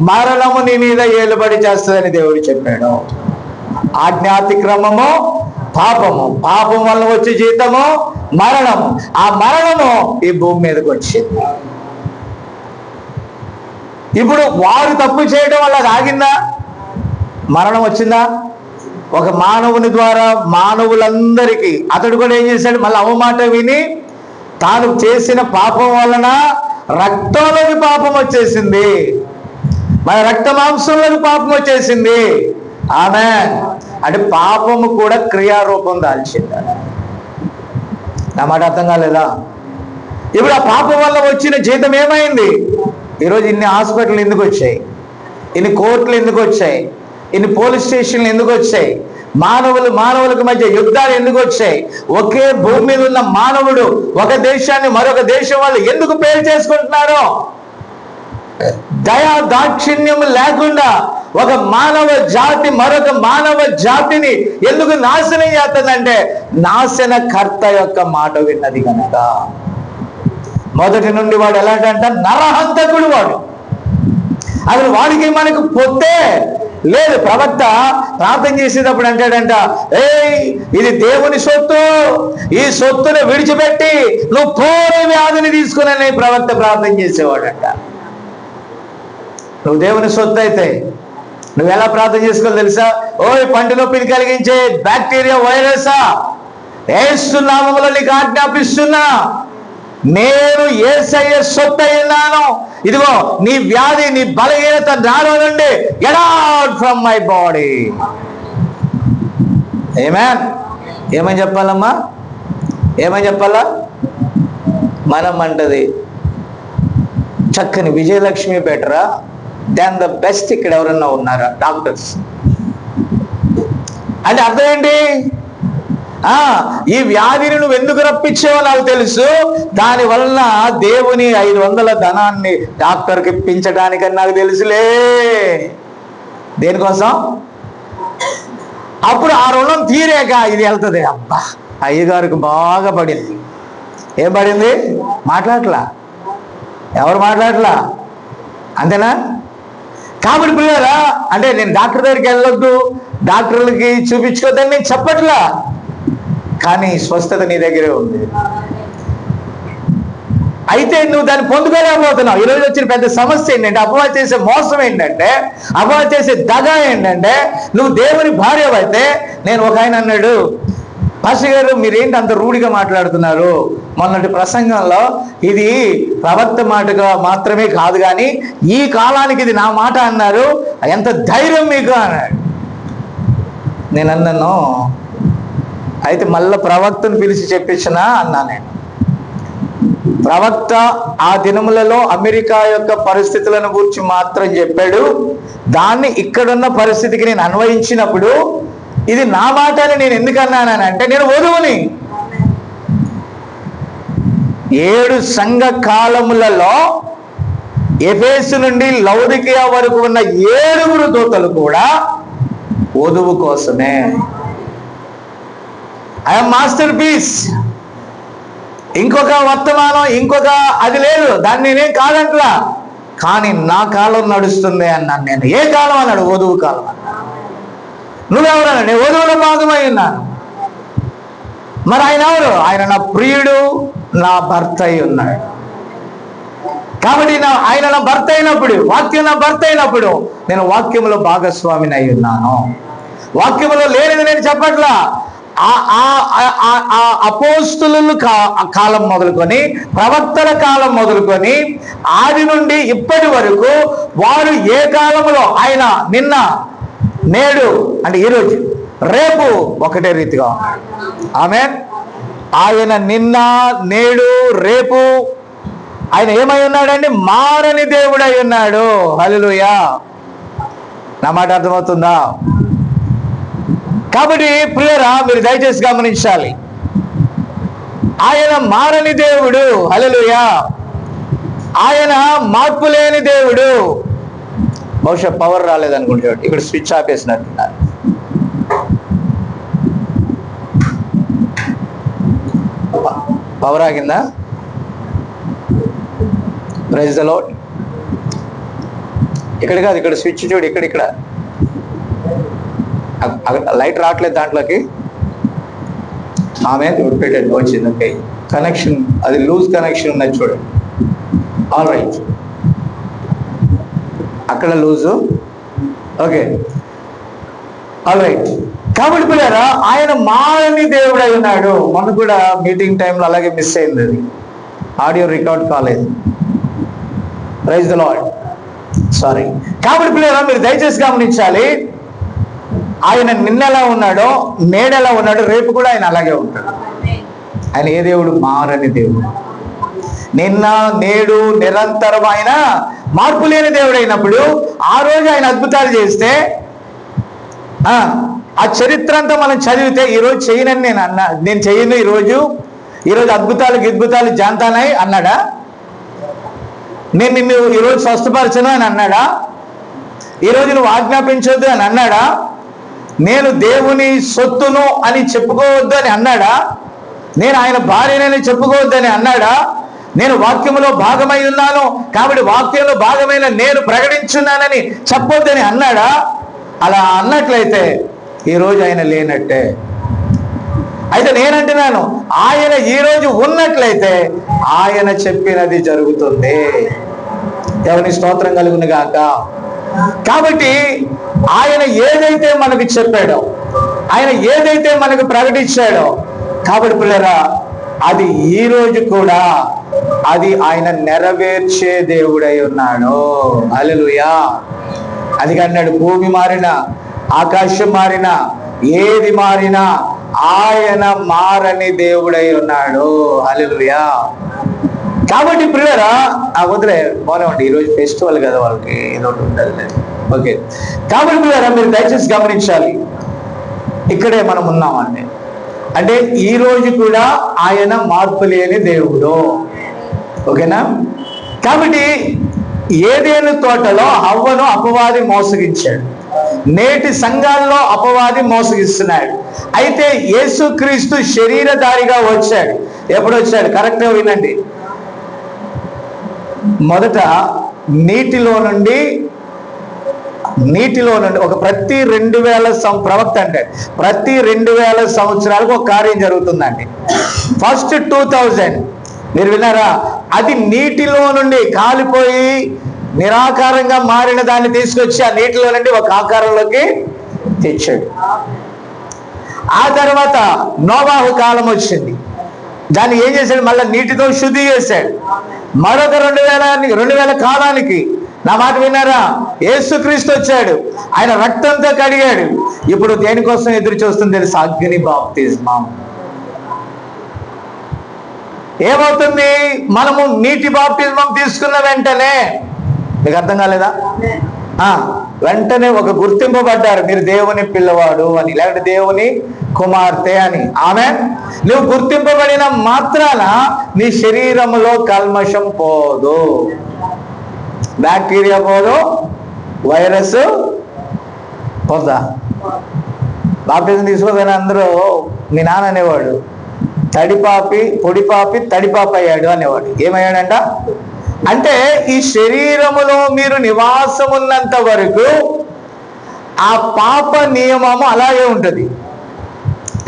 మరణము నీ మీద ఏలుబడి చేస్తుందని దేవుడు చెప్పాడు. ఆజ్ఞాతిక్రమము పాపము, పాపం వల్ల వచ్చే జీతము మరణము. ఆ మరణము ఈ భూమి మీదకి వచ్చింది. ఇప్పుడు వారు తప్పు చేయడం వల్ల అది ఆగిందా? మరణం వచ్చిందా? ఒక మానవుని ద్వారా మానవులందరికీ. అతడు కూడా ఏం చేశాడు? మళ్ళీ అవమాట విని తాను చేసిన పాపం వలన రక్తంలోకి పాపం వచ్చేసింది, మన రక్త మాంసంలోకి పాపం వచ్చేసింది. ఆమేన్. అంటే పాపము కూడా క్రియారూపం దాల్చింది. నా మాట అర్థం కాలేదా? ఇప్పుడు ఆ పాపం వల్ల వచ్చిన జీతం ఏమైంది? ఈరోజు ఇన్ని హాస్పిటల్ ఎందుకు వచ్చాయి? ఇన్ని కోర్టులు ఎందుకు వచ్చాయి? ఇన్ని పోలీస్ స్టేషన్లు ఎందుకు వచ్చాయి? మానవులకు మధ్య యుద్ధాలు ఎందుకు వచ్చాయి? ఒకే భూమి మీద ఉన్న మానవుడు ఒక దేశాన్ని మరొక దేశం వాళ్ళు ఎందుకు పేరు చేసుకుంటున్నారు? దయా దాక్షిణ్యం లేకుండా ఒక మానవ జాతి మరొక మానవ జాతిని ఎందుకు నాశనం చేస్తుందంటే నాశనకర్త యొక్క మాట విన్నది కనుక. మొదటి నుండి వాడు ఎలాంటంట? నరహంతకుడు వాడు. అసలు వాడికి మనకు పొత్తే లేదు. ప్రవక్త ప్రార్థన చేసేటప్పుడు అంటాడంట, ఇది దేవుని సొత్తు, ఈ సొత్తును విడిచిపెట్టి నువ్వు పోని వ్యాధిని తీసుకుని ప్రవక్త ప్రార్థన చేసేవాడంట. నువ్వు దేవుని సొత్తు అయితే నువ్వు ఎలా ప్రార్థన చేసుకోవాలి తెలుసా? పంటి నొప్పిని కలిగించే బ్యాక్టీరియా వైరసా, యేసు నామములో నీకు ఆజ్ఞాపిస్తున్నా, నేను యేసయ్య సొత్తు అయినాను. ఇదిగో నీ వ్యాధి, నీ బలహీనత నాలో నుండి get out from my body. Amen. ఏమని చెప్పాలమ్మా? ఏమని చెప్పాలా? మనం అంటది చక్కని విజయలక్ష్మి బెటరా దాన్ ద బెస్ట్. ఇక్కడ ఎవరన్నా ఉన్నారా డాక్టర్స్? అంటే అర్థం ఏంటి? ఈ వ్యాధిని నువ్వు ఎందుకు రప్పించావో నాకు తెలుసు, దాని వలన దేవుని 500 ధనాన్ని డాక్టర్కి ఇప్పించడానికని నాకు తెలుసులే. దేనికోసం? అప్పుడు ఆ రుణం తీరేక ఇది వెళ్తుంది. అబ్బా, అయ్యగారికి బాగా పడింది. ఏం పడింది? మాట్లాడట్లా. ఎవరు మాట్లాడట్లా? అంతేనా? కాబట్టి పిల్లరా, అంటే నేను డాక్టర్ దగ్గరికి వెళ్ళొద్దు, డాక్టర్లకి చూపించుకోవద్దని నేను చెప్పట్లా, కానీ స్వస్థత నీ దగ్గరే ఉంది. అయితే నువ్వు దాన్ని పొందుకోలేకపోతున్నావు. ఈరోజు వచ్చిన పెద్ద సమస్య ఏంటంటే, అపవాది చేసే మోసం ఏంటంటే, అపవాది చేసే దగ ఏంటంటే, నువ్వు దేవుని భార్య అయితే, నేను ఒక ఆయన అన్నాడు, పాస్టర్ గారు మీరేంటి అంత రూఢిగా మాట్లాడుతున్నారు, మొన్నటి ప్రసంగంలో ఇది ప్రవక్త మాటగా మాత్రమే కాదు కానీ ఈ కాలానికి ఇది నా మాట అన్నారు, ఎంత ధైర్యం మీకు అన్నాడు. నేను అన్నాను, అయితే మళ్ళీ ప్రవక్తను పిలిచి చెప్పించినా అన్నా. నేను ప్రవక్త ఆ దినములలో అమెరికా యొక్క పరిస్థితులను గురించి మాత్రం చెప్పాడు, దాన్ని ఇక్కడున్న పరిస్థితికి నేను అన్వయించినప్పుడు ఇది నా మాట అని నేను ఎందుకు అన్నానంటే, నేను వధువుని 7 సంఘ కాలములలో ఎఫెసు నుండి లౌదికియా వరకు ఉన్న 7 దూతలు కూడా వధువు కోసమే. I'm masterpiece. ఇంకొక వర్తమానం, ఇంకొక అది లేదు, దాన్ని నేనేం కాదంట్లా, కానీ నా కాలం నడుస్తుంది అన్నాను. నేను ఏ కాలం అన్నాడు? వధువు కాలం అన్నాడు. నువ్వెవరన్నా? నేను వధువులో భాగమై ఉన్నాను. మరి ఆయన ఎవరు? ఆయన నా ప్రియుడు, నా భర్త అయి ఉన్నాడు. కాబట్టి ఆయన నా భర్త అయినప్పుడు, వాక్యం నా భర్త అయినప్పుడు నేను వాక్యంలో భాగస్వామిని అయి ఉన్నాను. వాక్యంలో లేనిది నేను చెప్పట్లా. అపోస్తుల కాలం మొదలుకొని, ప్రవక్తల కాలం మొదలుకొని, ఆది నుండి ఇప్పటి వరకు వారు ఏ కాలంలో ఆయన నిన్న నేడు అంటే ఈరోజు రేపు ఒకటే రీతిగా ఆమేన్. ఆయన నిన్న నేడు రేపు ఆయన ఏమై ఉన్నాడండి? మారని దేవుడై ఉన్నాడు. హల్లెలూయా. నా మాట అర్థమవుతుందా? కాబట్టి ప్రియరా, మీరు దయచేసి గమనించాలి, ఆయన మారని దేవుడు. హల్లెలూయా. ఆయన మార్పు లేని దేవుడు. బహుశా పవర్ రాలేదనుకుంటాడు, ఇక్కడ స్విచ్ ఆపేసినట్టున్నారు. పవర్ ఆగిందా? Praise the lord. ఇక్కడ కాదు, ఇక్కడ స్విచ్ చూడు, ఇక్కడ లైట్ రావట్లేదు దాంట్లోకి. ఆమె పెట్టండి, వచ్చింది. ఓకే, కనెక్షన్ అది లూజ్ కనెక్షన్ ఉన్నది చూడండి. ఆల్ రైట్, అక్కడ లూజు. Okay, all right. కాబట్టి పిల్లరా, ఆయన మారని దేవుడై ఉన్నాడు. మొన్న కూడా మీటింగ్ టైంలో అలాగే మిస్ అయింది, అది ఆడియో రికార్డ్ కాలేదు. Praise the lord. సారీ. కాబట్టి పిల్లరా, మీరు దయచేసి గమనించాలి, ఆయన నిన్నెలా ఉన్నాడో, నేడెలా ఉన్నాడో, రేపు కూడా ఆయన అలాగే ఉంటాడు. ఆయన ఏ దేవుడు? మారని దేవుడు. నిన్న నేడు నిరంతరం ఆయన మార్పు లేని దేవుడు అయినప్పుడు, ఆ రోజు ఆయన అద్భుతాలు చేస్తే, ఆ చరిత్ర అంతా మనం చదివితే, ఈరోజు చేయనని నేను చేయను, ఈరోజు అద్భుతాలు జాంతానాయి అన్నాడా? నేను నిన్ను ఈరోజు స్వస్థపరచను అని అన్నాడా? ఈరోజు నువ్వు ఆజ్ఞాపించొద్దు అని అన్నాడా? నేను దేవుని సొత్తును అని చెప్పుకోవద్దు అని అన్నాడా? నేను ఆయన భార్యనని చెప్పుకోవద్దని అన్నాడా? నేను వాక్యంలో భాగమై ఉన్నాను కాబట్టి వాక్యంలో భాగమైన నేను ప్రకటించున్నానని చెప్పొద్దని అన్నాడా? అలా అన్నట్లయితే ఈరోజు ఆయన లేనట్టే. అయితే నేనంటున్నాను, ఆయన ఈరోజు ఉన్నట్లయితే ఆయన చెప్పినది జరుగుతుంది. దేవుని స్తోత్రం కలుగును గాక. కాబట్టి ఆయన ఏదైతే మనకు చెప్పాడో, ఆయన ఏదైతే మనకు ప్రకటించాడో, కాబట్టి పిల్లరా, అది ఈ రోజు కూడా అది ఆయన నెరవేర్చే దేవుడై ఉన్నాడు. హల్లెలూయా. అది అన్నాడు, భూమి మారినా, ఆకాశం మారినా, ఏది మారినా ఆయన మారని దేవుడై ఉన్నాడు. హల్లెలూయా. కాబట్టి ప్రియులారా, వదిలే పోనివ్వండి, ఈరోజు ఫెస్టివల్ కదా, వాళ్ళకి ఏదో ఉంటుంది. ఓకే, కాబట్టి ప్రియులారా, మీరు దయచేసి గమనించాలి, ఇక్కడే మనం ఉన్నామండి. అంటే ఈ రోజు కూడా ఆయన మార్పు లేని దేవుడు. ఓకేనా? కాబట్టి ఏదేను తోటలో హవ్వను అపవాది మోసగించాడు, నేటి సంఘాల్లో అపవాది మోసగిస్తున్నాడు. అయితే యేసుక్రీస్తు శరీరధారిగా వచ్చాడు. ఎప్పుడు వచ్చాడు? కరెక్ట్గా వినండి. మొదట నీటిలో నుండి నీటిలో నుండి ప్రతి 2000 ప్రవక్త అంటే ప్రతి 2000 సంవత్సరాలకు ఒక కార్యం జరుగుతుందండి. ఫస్ట్ 2000 మీరు విన్నారా, అది నీటిలో నుండి కాలిపోయి నిరాకారంగా మారిన దాన్ని తీసుకొచ్చి ఆ నీటిలో నుండి ఒక ఆకారంలోకి తెచ్చాడు. ఆ తర్వాత నోవాహు కాలం వచ్చింది, దాన్ని ఏం చేశాడు, మళ్ళీ నీటితో శుద్ధి చేశాడు. మరొక 2000 కాలానికి నా మాట విన్నారా, యేసుక్రీస్తు వచ్చాడు, ఆయన రక్తంతో కడిగాడు. ఇప్పుడు దేనికోసం ఎదురు చూస్తుంది తెలుసా, అగ్ని బాప్తిస్మం. ఏమవుతుంది, మనము నీటి బాప్తిస్మం తీసుకున్న వెంటనే, మీకు అర్థం కాలేదా, వెంటనే ఒక గుర్తింపబడ్డారు, మీరు దేవుని పిల్లవాడు అని, లేకపోతే దేవుని కుమార్తె అని. ఆమేన్. నువ్వు గుర్తింపబడిన మాత్రాన నీ శరీరములో కల్మషం పోదు, బ్యాక్టీరియా పోదు, వైరస్ పోదా. బాప్తిజం తీసుకోగానే అందరూ మీ నాన్న అనేవాడు, పొడిపాపి తడిపాప అయ్యాడు అనేవాడు. ఏమయ్యాడంట అంటే ఈ శరీరములో మీరు నివాసం ఉన్నంత వరకు ఆ పాప నియమము అలాగే ఉంటుంది.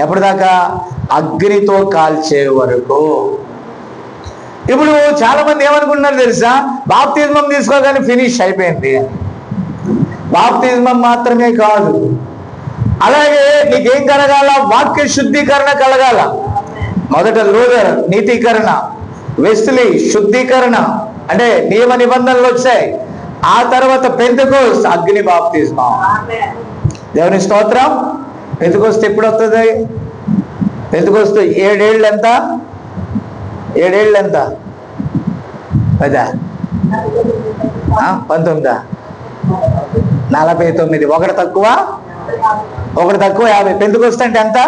ఎప్పటిదాకా, అగ్నితో కాల్చే వరకు. ఇప్పుడు చాలా మంది ఏమనుకుంటున్నారు తెలుసా, బాప్తిజం తీసుకోగానే ఫినిష్ అయిపోయింది. బాప్తిజం మాత్రమే కాదు, అలాగే నీకేం కలగాల, వాక్య శుద్ధీకరణ కలగాల. మొదట లూథర్ నీతీకరణ, వెస్లీ శుద్ధీకరణ, అంటే నియమ నిబంధనలు వచ్చాయి. ఆ తర్వాత పెంతెకోస్తు అగ్ని బాప్తిజం. దేవుని స్తోత్రం. పెంతెకోస్తు ఎప్పుడు వస్తుంది, పెంతెకోస్తు 7 ఏళ్ళు ఎంత, 7 ఏళ్ళు ఎంత, 10 19 49, ఒకటి తక్కువ 50. పెంతెకోస్తు అంటే ఎంత,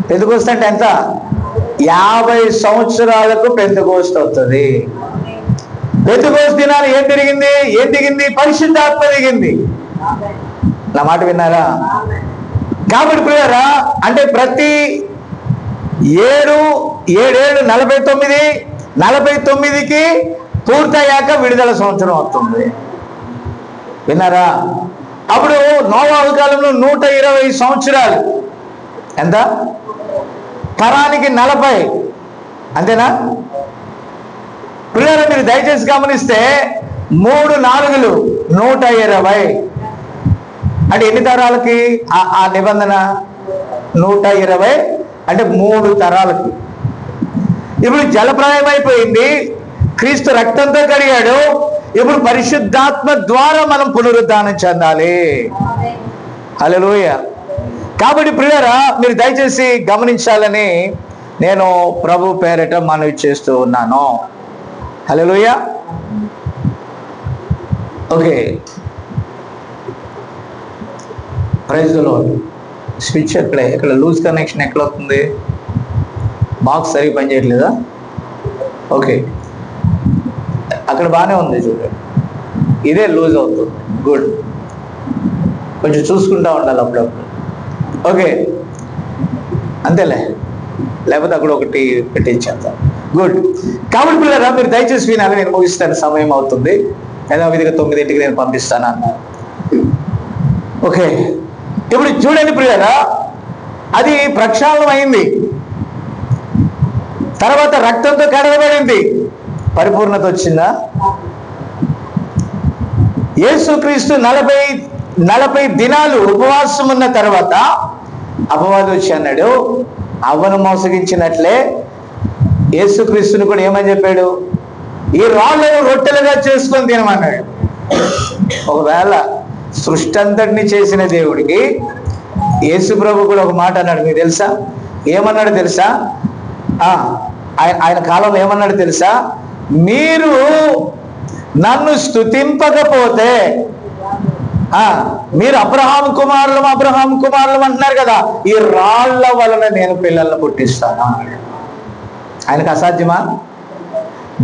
పెంతెకోస్తు అంటే ఎంత, 50 సంవత్సరాలకు పెంతెకోస్తు అవుతుంది. పెంతెకోస్తు దినాలు ఏం దిగింది, పరిశుద్ధాత్మ దిగింది. నా మాట విన్నారా? కాబట్టి ప్రియులారా, అంటే ప్రతి 7 ఏళ్ళు 49కి పూర్తయ్యాక విడుదల సంవత్సరం అవుతుంది. విన్నారా? అప్పుడు నోవాహు కాలంలో 120 సంవత్సరాలు, ఎంత, తరానికి 40, అంతేనా? పిల్లలు మీరు దయచేసి గమనిస్తే 3 4 120, అంటే ఎన్ని తరాలకి ఆ నిబంధన, 120 అంటే 3 తరాలకి. ఇప్పుడు జలప్రాయం అయిపోయింది, క్రీస్తు రక్తంతో కడిగాడు. ఇప్పుడు పరిశుద్ధాత్మ ద్వారా మనం పునరుద్ధానం చెందాలి. హల్లెలూయా. కాబట్టి ప్రియులారా, మీరు దయచేసి గమనించాలని నేను ప్రభు పేరిట మనవి చేస్తూ ఉన్నాను. Hallelujah. Okay, praise the lord. Switch ఇక్కడ లూజ్ కనెక్షన్ ఎక్కడ అవుతుంది, బాక్స్ సరిగ్గా పనిచేయట్లేదా? ఓకే, అక్కడ బాగానే ఉంది చూడండి, ఇదే లూజ్ అవుతుంది. గుడ్, కొంచెం చూసుకుంటా ఉండాలి అప్పుడప్పుడు. ఓకే, అంతేలే, లేకపోతే అక్కడ ఒకటి పెట్టించేద్దాం. గుడ్. కాబట్టి పిల్లరా, మీరు దయచేసి వినాలి, నేను ముగిస్తాను, సమయం అవుతుంది. యథావిధిగా 9ంటికి నేను పంపిస్తాను అన్నారు. ఓకే, ఇప్పుడు చూడండి ప్రియులారా, అది ప్రక్షాళనం అయింది, తర్వాత రక్తంతో కడగబడింది, పరిపూర్ణత వచ్చిందా? యేసుక్రీస్తు 40 దినాలు ఉపవాసం ఉన్న తర్వాత అపవాది వచ్చి అన్నాడు, అవ్వను మోసగించినట్లే యేసుక్రీస్తుని కూడా ఏమని చెప్పాడు, ఈ రాళ్లను రొట్టెలుగా చేసుకొని తినమన్నాడు. ఒకవేళ సృష్టి అంతటిని చేసిన దేవుడికి యేసు ప్రభు కూడా ఒక మాట అన్నాడు, మీకు తెలుసా? ఏమన్నాడు తెలుసా? ఆయన కాలంలో ఏమన్నాడు తెలుసా? మీరు నన్ను స్తుతింపకపోతే, మీరు అబ్రహాం కుమారులు అంటున్నారు కదా, ఈ రాళ్ల వలన నేను పిల్లలను పుట్టిస్తాను. ఆయనకు అసాధ్యమా?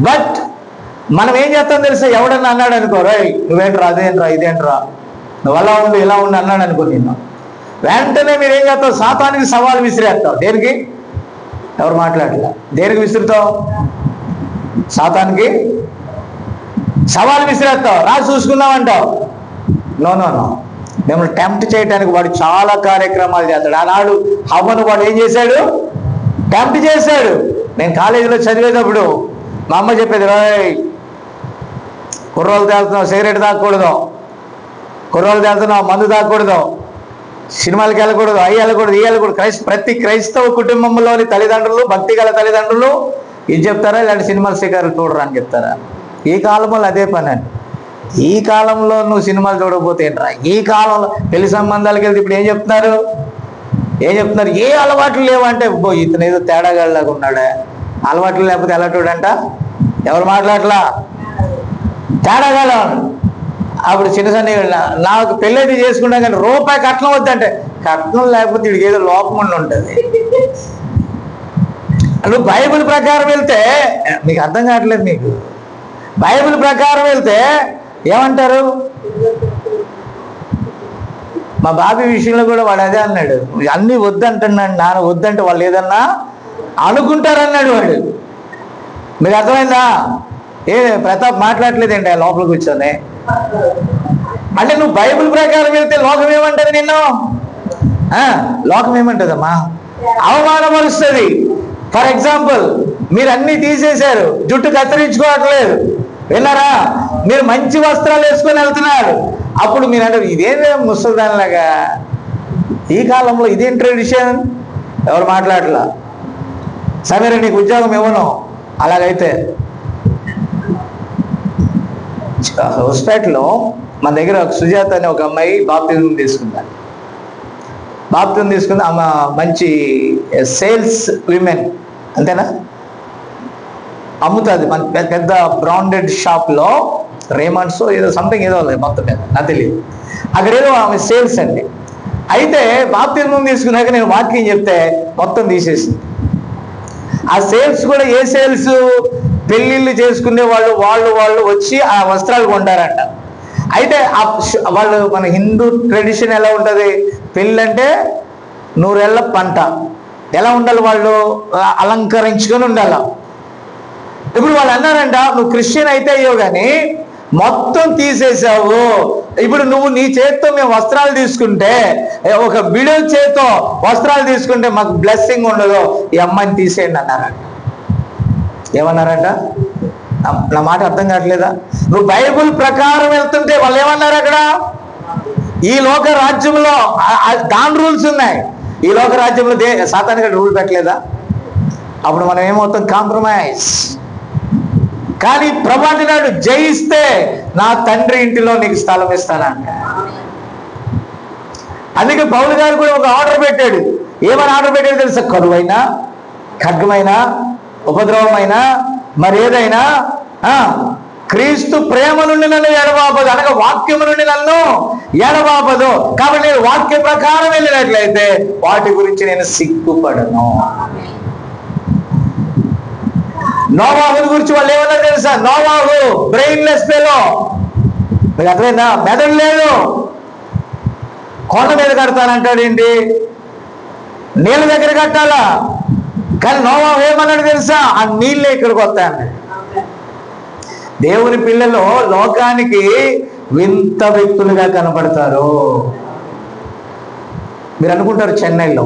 బట్ మనం ఏం చేస్తాం తెలుసా, ఎవడన్నా అన్నాడు అనుకో, రై నువ్వేంట్రా, అదేంట్రా, ఇదేంట్రా, నువ్వు అలా ఉండు ఇలా ఉండు అన్నాడు అనుకో, నిన్ను వెంటనే మీరు ఏం చేస్తావు, సాతానికి సవాల్ విసిరేస్తావు. దేనికి? ఎవరు మాట్లాడలే, దేనికి విసురుతావు? సాతానికి సవాల్ విసిరేస్తావు, రా చూసుకుందాం అంటావు. నో నో నో, మిమ్మల్ని టెంప్ట్ చేయడానికి వాడు చాలా కార్యక్రమాలు చేస్తాడు. ఆనాడు హవ్వను వాడు ఏం చేశాడు? టెంప్ట్ చేశాడు. నేను కాలేజీలో చదివేటప్పుడు మా అమ్మ చెప్పేది, రాయ్ కుర్రోలు తాగుతున్నావు, సిగరెట్ తాగకూడదు, కుర్రోలు తాగుతున్నావు, మందు తాగకూడదు, సినిమాలకు వెళ్ళకూడదు, అవి వెళ్ళకూడదు, ఈ వెళ్ళకూడదు. ప్రతి క్రైస్తవ కుటుంబంలోని తల్లిదండ్రులు, భక్తి గల తల్లిదండ్రులు ఇది చెప్తారా? ఇలాంటి సినిమాలు శిఖరాలు చూడరా అని చెప్తారా? ఈ కాలంలో అదే పని అండి. ఈ కాలంలో నువ్వు సినిమాలు చూడకపోతే ఏంట్రా? ఈ కాలంలో పెళ్లి సంబంధాలకు వెళ్తే ఇప్పుడు ఏం చెప్తున్నారు? ఏ అలవాట్లు లేవంటే ఇతను ఏదో తేడాగాళ్ళలాగా ఉన్నాడా? అలవాట్లు లేకపోతే ఎలా చూడంట? ఎవరు మాట్లాడలా? తేడాగాళ్ళ. అప్పుడు చిన్న నాకు పెళ్ళైతే చేసుకుంటా కానీ రూపాయి కట్నం వద్దంటే, కట్నం లేకపోతే వీడికి ఏదో లోపం ఉండి ఉంటుంది. నువ్వు బైబిల్ ప్రకారం వెళ్తే మీకు అర్థం కావట్లేదు. మీకు బైబిల్ ప్రకారం వెళ్తే ఏమంటారు? మా బాబీ విషయంలో కూడా వాడు అదే అన్నాడు, అన్నీ వద్దంటున్నాడు నాన్న, వద్దంటే వాళ్ళు ఏదన్నా అనుకుంటారన్నాడు వాడు. మీకు అర్థమైందా? ప్రతాప్ మాట్లాడలేదండి ఆ లోపల కూర్చొని. అంటే నువ్వు బైబిల్ ప్రకారం వెళ్తే లోకం ఏమంటది? నిన్ను లోకం ఏమంటదమ్మా? అవమానపరుస్తుంది. ఫర్ ఎగ్జాంపుల్, మీరు అన్ని తీసేశారు, జుట్టు కత్తిరించుకోవట్లేదు, విన్నారా? మీరు మంచి వస్త్రాలు వేసుకొని వెళ్తున్నారు. అప్పుడు మీరు అంటారు, ఇదేంటే ముసలిదానిలాగా, ఈ కాలంలో ఇదేం ట్రెడిషన్? ఎవరు మాట్లాడలా? సమీర నీకు ఉద్యోగం ఇవ్వను. అలాగైతే హౌస్పేటలో మన దగ్గర ఒక సుజాత అనే ఒక అమ్మాయి బాప్తిజం తీసుకుంది. ఆమె మంచి సేల్స్ విమెన్, అంతేనా? అమ్ముతుంది మన పెద్ద బ్రాండెడ్ షాప్లో, రేమండ్స్ ఏదో సంథింగ్ ఏదో మొత్తం మీద నాకు తెలియదు. అక్కడ ఏదో ఆమె సేల్స్ అండి. అయితే బాప్తిజం తీసుకున్నాక నేను వాక్యం చెప్తే మొత్తం తీసేసింది. ఆ సేల్స్ కూడా ఏ సేల్స్? పెళ్ళిళ్ళు చేసుకునే వాళ్ళు వచ్చి ఆ వస్త్రాలు కొంటారంట. అయితే వాళ్ళు, మన హిందూ ట్రెడిషన్ ఎలా ఉంటుంది? పెళ్ళంటే 100 ఏళ్ల పంట. ఎలా ఉండాలి? వాళ్ళు అలంకరించుకొని ఉండాలి. ఇప్పుడు వాళ్ళు అన్నారంట, నువ్వు క్రిస్టియన్ అయితే అయ్యో కానీ మొత్తం తీసేసావు, ఇప్పుడు నువ్వు నీ చేతితో మేము వస్త్రాలు తీసుకుంటే, ఒక బిడో చేతితో వస్త్రాలు తీసుకుంటే మాకు బ్లెస్సింగ్ ఉండదు, ఈ అమ్మాయిని తీసేయండి అన్నారంట. ఏమన్నారంట? నా మాట అర్థం కావట్లేదా? నువ్వు బైబుల్ ప్రకారం వెళ్తుంటే వాళ్ళు ఏమన్నారు? అక్కడ ఈ లోక రాజ్యంలో దాని రూల్స్ ఉన్నాయి. ఈ లోక రాజ్యంలో సాతానికి రూల్ పెట్టలేదా? అప్పుడు మనం ఏమవుతాం? కాంప్రమైజ్. కానీ ప్రభు అంటున్నాడు, జయిస్తే నా తండ్రి ఇంటిలో నీకు స్థలం ఇస్తానంట. అందుకే పౌలు గారు కూడా ఒక ఆర్డర్ పెట్టాడు. ఏమని ఆర్డర్ పెట్టాడు తెలుసా? కరువైనా, ఖడ్గమైనా, ఉపద్రవమైనా, మరేదైనా క్రీస్తు ప్రేమ నుండి నన్ను ఎడబాపదు, అనగా వాక్యము నుండి నన్ను ఎడబాపదు. కాబట్టి నేను వాక్య ప్రకారం వెళ్ళినట్లయితే వాటి గురించి నేను సిగ్గుపడను. నోవాహుని గురించి వాళ్ళు ఏమన్నారు తెలుసా? నోవాహు బ్రెయిన్లెస్ ఫెలో. మీకు అర్థమైందా? మెదడు లేదు. కొండ మీద కడతానంటాడు ఏంటి? నీళ్ళ దగ్గర కట్టాలా? కానీ నోవాహు ఏమన్నాడు తెలుసా? ఆ నీళ్ళే ఇక్కడికి వస్తాయన్నాడు. దేవుని పిల్లలు లోకానికి వింత వ్యక్తులుగా కనబడతారు. మీరు అనుకుంటారు చెన్నైలో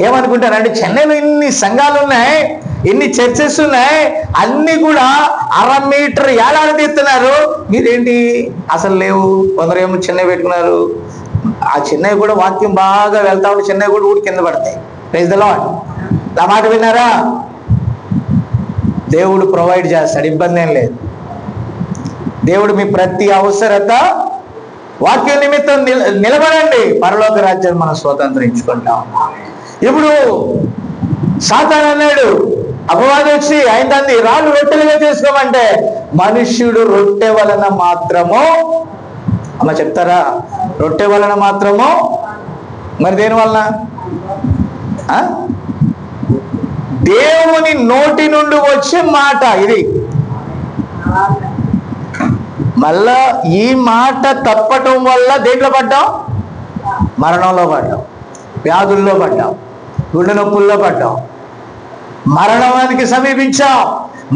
ఏమనుకుంటారు అంటే, చెన్నైలో ఇన్ని సంఘాలు ఉన్నాయి, ఇన్ని చర్చెస్ ఉన్నాయి, అన్ని కూడా 1/2 మీటర్ ఏలాడదీస్తున్నారు, మీరేంటి అసలు లేవు. కొందరేమో చెన్నై పెట్టుకున్నారు. ఆ చెన్నై కూడా వాక్యం బాగా వెళ్తా ఉంటే చెన్నై కూడా ఊడి కింద పడతాయి. Praise the lord. నా మాట విన్నారా? దేవుడు ప్రొవైడ్ చేస్తాడు, ఇబ్బంది ఏం లేదు. దేవుడు మీ ప్రతి అవసరత, వాక్య నిమిత్తం నిలబడండి, పరలోక రాజ్యాన్ని మనం స్వతంత్రించుకుంటాం. ఇప్పుడు సాతాను అన్నాడు, అపవాది వచ్చి ఆయన దాన్ని రాళ్ళు రొట్టెలుగా చేసుకోమంటే, మనుష్యుడు రొట్టె వలన మాత్రము, అమ్మ చెప్తారా? రొట్టె వలన మాత్రము, మరి దేని వలన? దేవుని నోటి నుండి వచ్చే మాట ఇది. మళ్ళా ఈ మాట తప్పటం వల్ల దేంట్లో పడ్డాం? మరణంలో పడ్డాం, వ్యాధుల్లో పడ్డాం, గుండె నొప్పుల్లో పడ్డాం, మరణానికి సమీపించాం.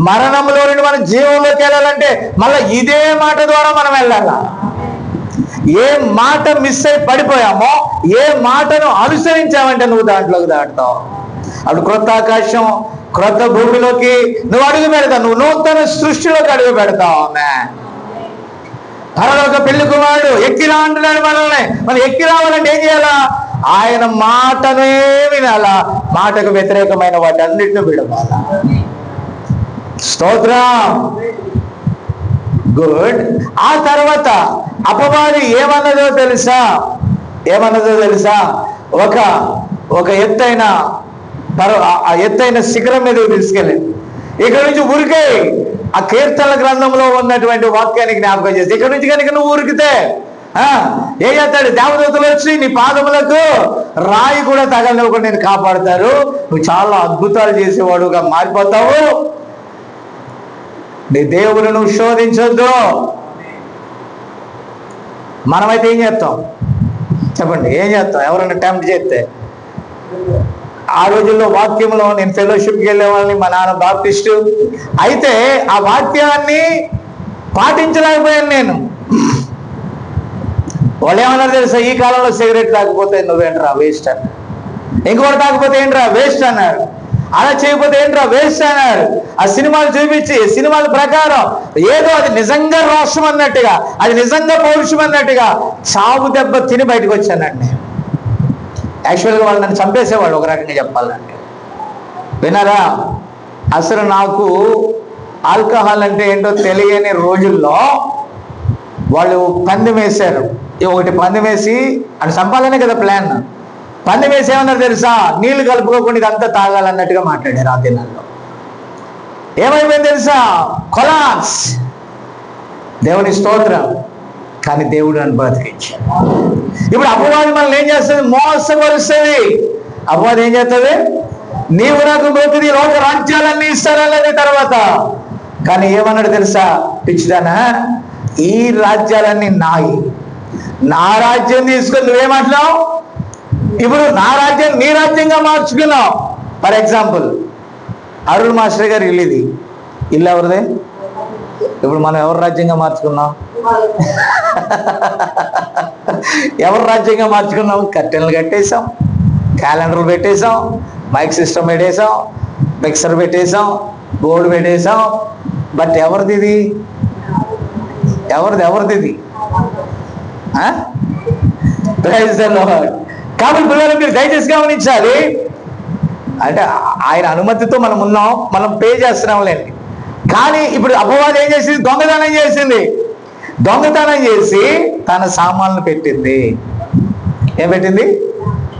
మరణంలో నుండి మనం జీవంలోకి వెళ్ళాలంటే మళ్ళీ ఇదే మాట ద్వారా మనం వెళ్ళాలా? ఏ మాట మిస్ అయి పడిపోయామో, ఏ మాటను అనుసరించామంటే నువ్వు దాంట్లోకి దాటుతావు. అప్పుడు క్రొత్త ఆకాశం క్రొత్త భూమిలోకి నువ్వు అడుగు పెడతావు, నువ్వు నూతన సృష్టిలోకి అడుగు పెడతావు. ఆమె పరలోక పెళ్లి కుమారుడు ఎక్కిరా అంటున్నాడు మనల్ని. మనం ఎక్కి రావాలంటే ఏం చేయాలా? ఆయన మాటనే వినాలా, మాటకు వ్యతిరేకమైన వాటి అన్నిటిని విడవాలా. స్తోత్రం. గుడ్. ఆ తర్వాత అపవాది ఏమన్నదో తెలుసా? ఒక ఎత్తైన శిఖరం మీద తీసుకెళ్ళి ఇక్కడ నుంచి ఉరికే ఆ కీర్తనల గ్రంథంలో ఉన్నటువంటి వాక్యాన్ని జ్ఞాపకం చేసి ఇక్కడ నుంచి కనుక నువ్వు ఉరికితే ఏం చేస్తాడు? దేవదూతలు వచ్చి నీ పాదములకు రాయి కూడా తగలనివ్వకుండా నేను కాపాడుతారు. నువ్వు చాలా అద్భుతాలు చేసేవాడుగా మారిపోతావు. నీ దేవుని నువ్వు శోధించొద్దు. మనమైతే ఏం చేస్తాం చెప్పండి? ఏం చేస్తాం? ఎవరైనా అటెంప్ట్ చేస్తే? ఆ రోజుల్లో వాక్యంలో నేను ఫెలోషిప్కి వెళ్ళే వాళ్ళని, మా నాన్న బాప్టిస్టు అయితే ఆ వాక్యాన్ని పాటించలేకపోయాను నేను. వాళ్ళు ఏమన్నారు తెలుసా? ఈ కాలంలో సిగరెట్ తాకపోతే నువ్వేంట్రా వేస్ట్ అన్నారు, ఇంకోటి తాకపోతే ఏంట్రా వేస్ట్ అన్నారు, అలా చేయకపోతే ఏంట్రా వేస్ట్ అన్నారు. ఆ సినిమాలు చూపించి సినిమాల ప్రకారం ఏదో అది నిజంగా రోషం అన్నట్టుగా, అది నిజంగా పౌరుషం అన్నట్టుగా చావు దెబ్బ తిని బయటకు వచ్చానండి. యాక్చువల్గా వాళ్ళు నన్ను చంపేసేవాళ్ళు ఒక రకంగా చెప్పాలంటే. విన్నారా? అసలు నాకు ఆల్కహాల్ అంటే ఏంటో తెలియని రోజుల్లో వాళ్ళు పందెం వేశారు. ఒకటి పందెం వేసి అని చంపాలనే కదా ప్లాన్. పందెం వేసి ఏమన్నారు తెలుసా? నీళ్లు కలుపుకోకుండా ఇదంతా తాగాలన్నట్టుగా మాట్లాడారు. ఆ దినాల్లో ఏమైపోయింది తెలుసా? కొలాప్స్. దేవుని స్తోత్రం. కానీ దేవుడు నన్ను బ్రతికించాడు. ఇప్పుడు అపవాది మనల్ని ఏం చేస్తుంది? మోసపరుస్తుంది. అపవాది ఏం చేస్తుంది? నీవు నాకు బ్రతికి లోక రాజ్యాలన్నీ ఇస్తారన్నది తర్వాత. కానీ ఏమన్నాడు తెలుసా? పిచ్చిదానా, ఈ రాజ్యాలన్నీ నాయి, నా రాజ్యం తీసుకొని నువ్వేమంటున్నావు? ఇప్పుడు నా రాజ్యం నీ రాజ్యంగా మార్చుకున్నావు. ఫర్ ఎగ్జాంపుల్ అరుణ్ మాస్టర్ గారు ఇల్లు ఎవరిదే? ఇప్పుడు మనం ఎవరు రాజ్యంగా మార్చుకున్నాం? ఎవరు రాజ్యంగా మార్చుకున్నాం? కట్టెలు కట్టేసాం, క్యాలెండర్లు పెట్టేసాం, మైక్ సిస్టమ్ పెట్టేసాం, మిక్సర్ పెట్టేసాం, బోర్డు పెట్టేసాం. బట్ ఎవరిది ఇది? ఎవరిది? కాబట్టి పిల్లలు మీరు దయచేసి గమనించాలి. అంటే ఆయన అనుమతితో మనం ఉన్నాం, మనం పే చేస్తున్నాంలేండి. కానీ ఇప్పుడు అపవాది ఏం చేసింది? దొంగతనం చేసి తన సామాన్లు పెట్టింది. ఏం పెట్టింది?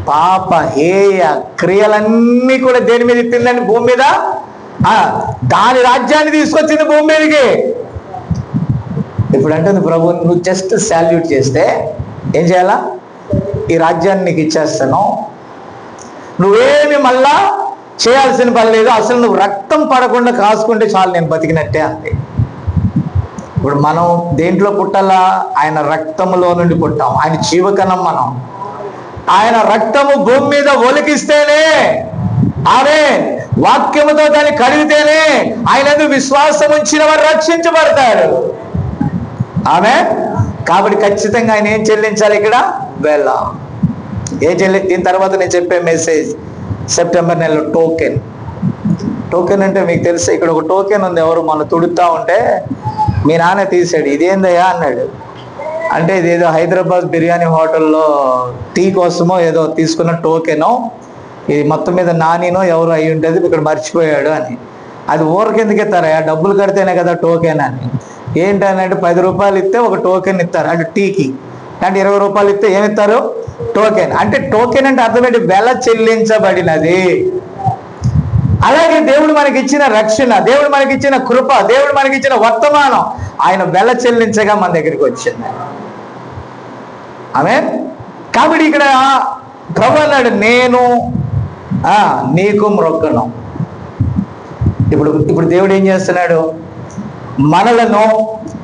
పాప హేయ క్రియలన్నీ కూడా దేని మీద ఇప్పిందండి? భూమి మీద. దాని రాజ్యాన్ని తీసుకొచ్చింది భూమి మీదకి. ఇప్పుడు అంటుంది ప్రభు, నువ్వు జస్ట్ సాల్యూట్ చేస్తే ఏం చేయాలా? ఈ రాజ్యాన్ని నీకు ఇచ్చేస్తాను, నువ్వేమి మళ్ళా చేయాల్సిన పని లేదు, అసలు నువ్వు రక్తం పడకుండా కాసుకుంటే చాలు, నేను బతికినట్టే అంతే. ఇప్పుడు మనం దేంట్లో పుట్టాలా? ఆయన రక్తములో నుండి పుట్టాం. ఆయన జీవకణం మనం. ఆయన రక్తము భూమి మీద ఒలికిస్తేనే, ఆమె వాక్యముతో దాన్ని కడిగితేనే ఆయన విశ్వాసం ఉంచిన వారు రక్షించబడతారు. ఆమె కాబట్టి ఖచ్చితంగా ఆయన ఏం చెల్లించాలి? ఇక్కడ వేళ దీని తర్వాత నేను చెప్పే మెసేజ్ సెప్టెంబర్ నెలలో టోకెన్ అంటే మీకు తెలుసు. ఇక్కడ ఒక టోకెన్ ఉంది. ఎవరు మన తుడుతా ఉంటే మీ నాన్న తీసాడు. ఇదేందయ్యా అన్నాడు. అంటే ఇదేదో హైదరాబాద్ బిర్యానీ హోటల్లో టీ కోసమో ఏదో తీసుకున్న టోకెనో, ఇది మొత్తం మీద నానినో ఎవరు అయి ఉంటుంది, ఇక్కడ మర్చిపోయాడు అని. అది ఊరికెందుకు ఇస్తారా? డబ్బులు కడితేనే కదా టోకెన్ అని. ఏంటంటే 10 రూపాయలు ఇస్తే ఒక టోకెన్ ఇస్తారు, అంటే టీకి. అంటే 20 రూపాయలు ఇస్తే ఏమిస్తారు? టోకెన్. అంటే టోకెన్ అంటే అర్థమేంటి? వెల చెల్లించబడినది. అలాగే దేవుడు మనకిచ్చిన రక్షణ, దేవుడు మనకిచ్చిన కృప, దేవుడు మనకిచ్చిన వర్తమానం ఆయన వెల చెల్లించగా మన దగ్గరికి వచ్చింది. ఆమేన్. కాబట్టి ఇక్కడ ప్రభు అన్నాడు, నేను నీకు మ్రొక్కను. ఇప్పుడు దేవుడు ఏం చేస్తున్నాడు? మనలను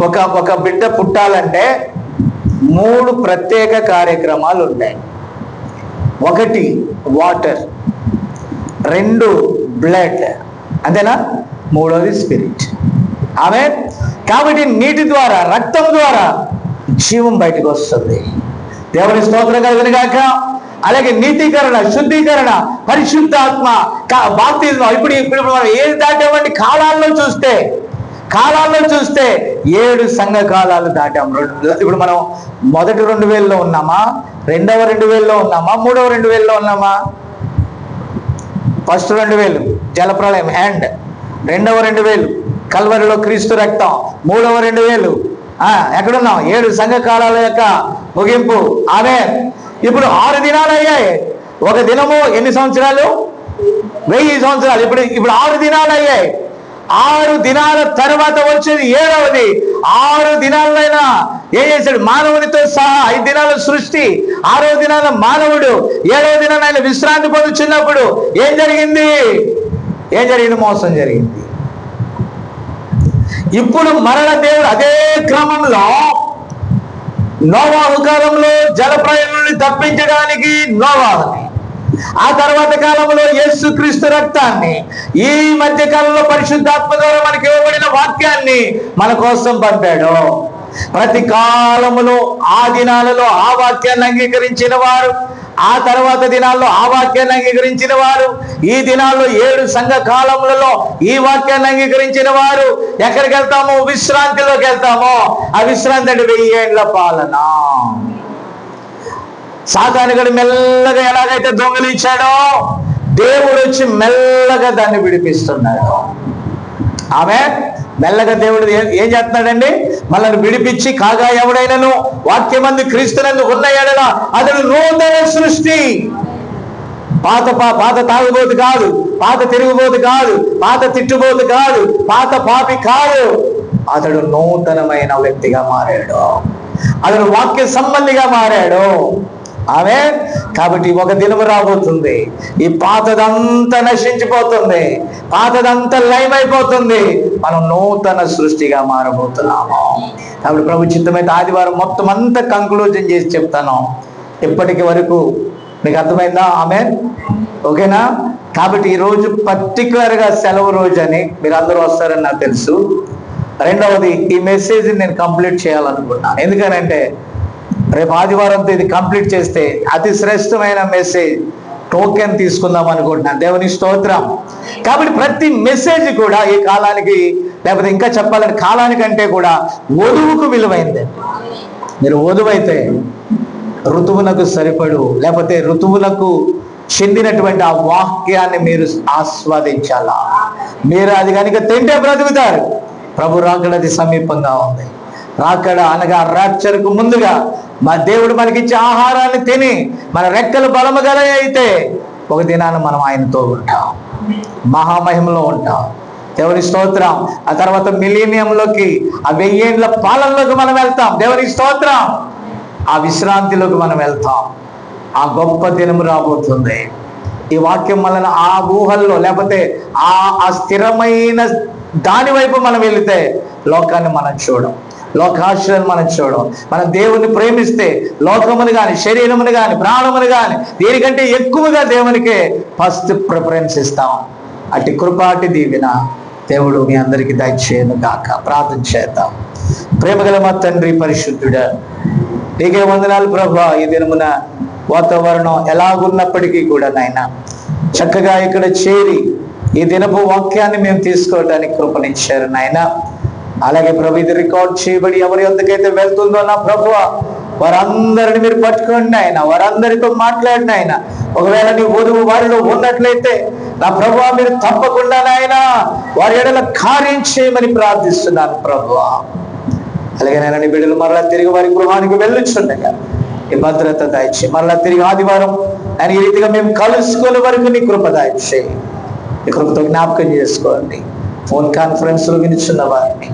ఒక బిడ్డ పుట్టాలంటే 3 ప్రత్యేక కార్యక్రమాలు ఉంటాయి. 1 వాటర్, 2 బ్లడ్, అంతేనా? 3వది స్పిరిట్. ఆమేన్. కాబట్టి నీటి ద్వారా, రక్తం ద్వారా జీవం బయటకు వస్తుంది. దేవుని స్తోత్రం కలుగును గాక. అలాగే నీతీకరణ, శుద్ధీకరణ, పరిశుద్ధాత్మ, బాప్తిజం. ఇప్పుడు మనం ఏది దాటామండి? కాలాల్లో చూస్తే 7 సంఘ కాలాలు దాటాం. ఇప్పుడు మనం మొదటి 2000లో ఉన్నామా, రెండవ 2000లో ఉన్నామా, మూడవ 2000లో ఉన్నామా? ఫస్ట్ 2000 జలప్రళయం హ్యాండ్, రెండవ 2000 కల్వరిలో క్రీస్తు రక్తం, మూడవ 2000 ఎక్కడున్నాం? 7 సంఘ కాలాల యొక్క ముగింపు. ఆమేన్. ఇప్పుడు 6 దినాలు అయ్యాయి. ఒక దినము ఎన్ని సంవత్సరాలు? 1000 సంవత్సరాలు. ఇప్పుడు 6 దినాలు అయ్యాయి. 6 దినాల తర్వాత వచ్చేది 7వది. 6 దినాలైనా ఏం చేశాడు? మానవునితో సహా 5 దినాల సృష్టి, 6వ దినాల మానవుడు, 7వ దినాన ఆయన విశ్రాంతి పొందుచున్నప్పుడు ఏం జరిగింది? మోసం జరిగింది. ఇప్పుడు మరణ దేవుడు అదే క్రమంలో నోవాహు కాలంలో జలప్రళయాన్ని తప్పించడానికి నోవాహుని, ఆ తర్వాత కాలంలో యేసుక్రీస్తు రక్తాన్ని, ఈ మధ్య కాలంలో పరిశుద్ధాత్మ ద్వారా మనకి ఇవ్వబడిన వాక్యాన్ని మన కోసం పంపాడు. ప్రతి కాలములో ఆ దినాలలో ఆ వాక్యాన్ని అంగీకరించిన వారు, ఆ తర్వాత దినాల్లో ఆ వాక్యాన్ని అంగీకరించిన వారు, ఈ దినాల్లో 7 సంఘ కాలములలో ఈ వాక్యాన్ని అంగీకరించిన వారు ఎక్కడికి వెళ్తాము? విశ్రాంతిలోకి వెళ్తాము. ఆ విశ్రాంతి అంటే 1000 ఏళ్ల పాలన. సాతానుగాడు మెల్లగా ఎలాగైతే దొంగిలించాడో, దేవుడు వచ్చి మెల్లగా దాన్ని విడిపిస్తున్నాడు. ఆమె మెల్లగా దేవుడు ఏం చేస్తున్నాడండి? మనల్ని విడిపించి, కాగా ఎవడైనను వాక్యమందు క్రీస్తునందు ఉన్న ఎడల అతడు నూతన సృష్టి. పాత తాగుబోతు కాదు, పాత తిరుగుబోతు కాదు, పాత తిట్టుబోతు కాదు, పాత పాపి కాదు. అతడు నూతనమైన వ్యక్తిగా మారాడు. అతడు వాక్య సంబంధిగా మారాడు. ఆమె కాబట్టి ఒక దినము రాబోతుంది, ఈ పాతదంతా నశించిపోతుంది, పాతదంతా లయమైపోతుంది, మనం నూతన సృష్టిగా మారబోతున్నాము. కాబట్టి ప్రభు చిత్తమైతే ఆదివారం మొత్తం అంతా కంక్లూజన్ చేసి చెప్తాను. ఇప్పటికి వరకు మీకు అర్థమైందా? ఆమె ఓకేనా? కాబట్టి ఈరోజు పర్టికులర్గా సెలవు రోజు అని మీరు అందరూ వస్తారని నాకు తెలుసు. రెండవది, ఈ మెసేజ్ నేను కంప్లీట్ చేయాలనుకున్నాను. ఎందుకనంటే రేపు ఆదివారంతో ఇది కంప్లీట్ చేస్తే అతి శ్రేష్టమైన మెసేజ్ టోకెన్ తీసుకుందాం అనుకుంటున్నాను. దేవుని స్తోత్రం. కాబట్టి ప్రతి మెసేజ్ కూడా ఈ కాలానికి, లేకపోతే ఇంకా చెప్పాలంటే కాలానికంటే కూడా వధువుకు విలువైంది. మీరు వధువైతే ఋతువునకు సరిపడు, లేకపోతే ఋతువులకు చెందినటువంటి ఆ వాక్యాన్ని మీరు ఆస్వాదించాలా. మీరు అది కనుక తింటే బ్రతుకుతారు. ప్రభు రాకడది సమీపంగా ఉంది. రాకడ అనగా రాప్చర్కు ముందుగా మా దేవుడు మనకిచ్చే ఆహారాన్ని తిని మన రెక్కలు బలముగల అయితే ఒక దినాన్ని మనం ఆయనతో ఉంటాం, మహామహిమలో ఉంటాం. దేవుని స్తోత్రం. ఆ తర్వాత మిలీనియంలోకి, ఆ 1000 ఏళ్ల పాలనలోకి మనం వెళ్తాం. దేవుని స్తోత్రం. ఆ విశ్రాంతిలోకి మనం వెళ్తాం. ఆ గొప్ప దినం రాబోతుంది. ఈ వాక్యం వలన ఆ ఊహల్లో, లేకపోతే ఆ స్థిరమైన దాని వైపు మనం వెళితే లోకాన్ని మనం చూడం, లోకాశ్రయాన్ని మనం చూడం. మనం దేవుణ్ణి ప్రేమిస్తే లోకమును కానీ, శరీరమును కానీ, ప్రాణమును కానీ దీనికంటే ఎక్కువగా దేవునికే ఫస్ట్ ప్రిఫరెన్స్ ఇస్తాం. అటు కృపాటి దీవెన దేవుడు మీ అందరికీ దయచేయను గాక. ప్రార్థన చేద్దాం. ప్రేమగల మా తండ్రి పరిశుద్ధుడా, నీకే వందనాలు ప్రభువా. ఈ దినమున వాతావరణం ఎలాగున్నప్పటికీ కూడా నాయన చక్కగా ఇక్కడ చేరి ఈ దినపు వాక్యాన్ని మేము తీసుకోవడానికి కృపనిచ్చారు నాయన. అలాగే ప్రభు ఇది రికార్డ్ చేయబడి ఎవరి వద్దకైతే వెళ్తుందో నా ప్రభువా, వారందరిని మీరు పట్టుకోండి ఆయన, వారందరితో మాట్లాడిన ఆయన. ఒకవేళ నీ వధువు వారిలో ఉన్నట్లయితే నా ప్రభువా, మీరు తప్పకుండా నాయన వారి ఎడల కార్యం చేయమని ప్రార్థిస్తున్నాను ప్రభువా. అలాగే నేను నీ బిడ్డలు మరలా తిరిగి వారి గృహానికి వెళ్ళొచ్చుండగా ఈ భద్రత దయచేయి. మరలా తిరిగి ఆదివారం ఆయన ఈ రీతిగా మేము కలుసుకునే వరకు నీ కృప దయచేయి. ఈ కృపతో జ్ఞాపకం చేసుకోండి. ఫోన్ కాన్ఫరెన్స్లో వినిచున్న వారిని,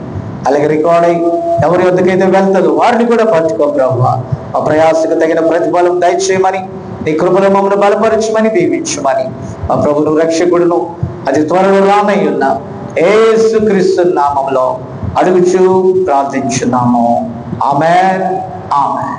అలాగే రికార్డ్ అయ్యి ఎవరి వద్దకైతే వెళ్తారో వారిని కూడా పట్టుకో ప్రభువా. ఆ ప్రయాసకు తగిన ప్రతిఫలం దయచేయమని, నీ కృపలో మమ్మల్ని బలపరచమని, దీవించమని మా ప్రభును రక్షకుడును అతి త్వరలో రానయ్యున్న యేసుక్రీస్తు నామములో అడుగుచూ ప్రార్థించున్నాము. ఆమేన్, ఆమేన్.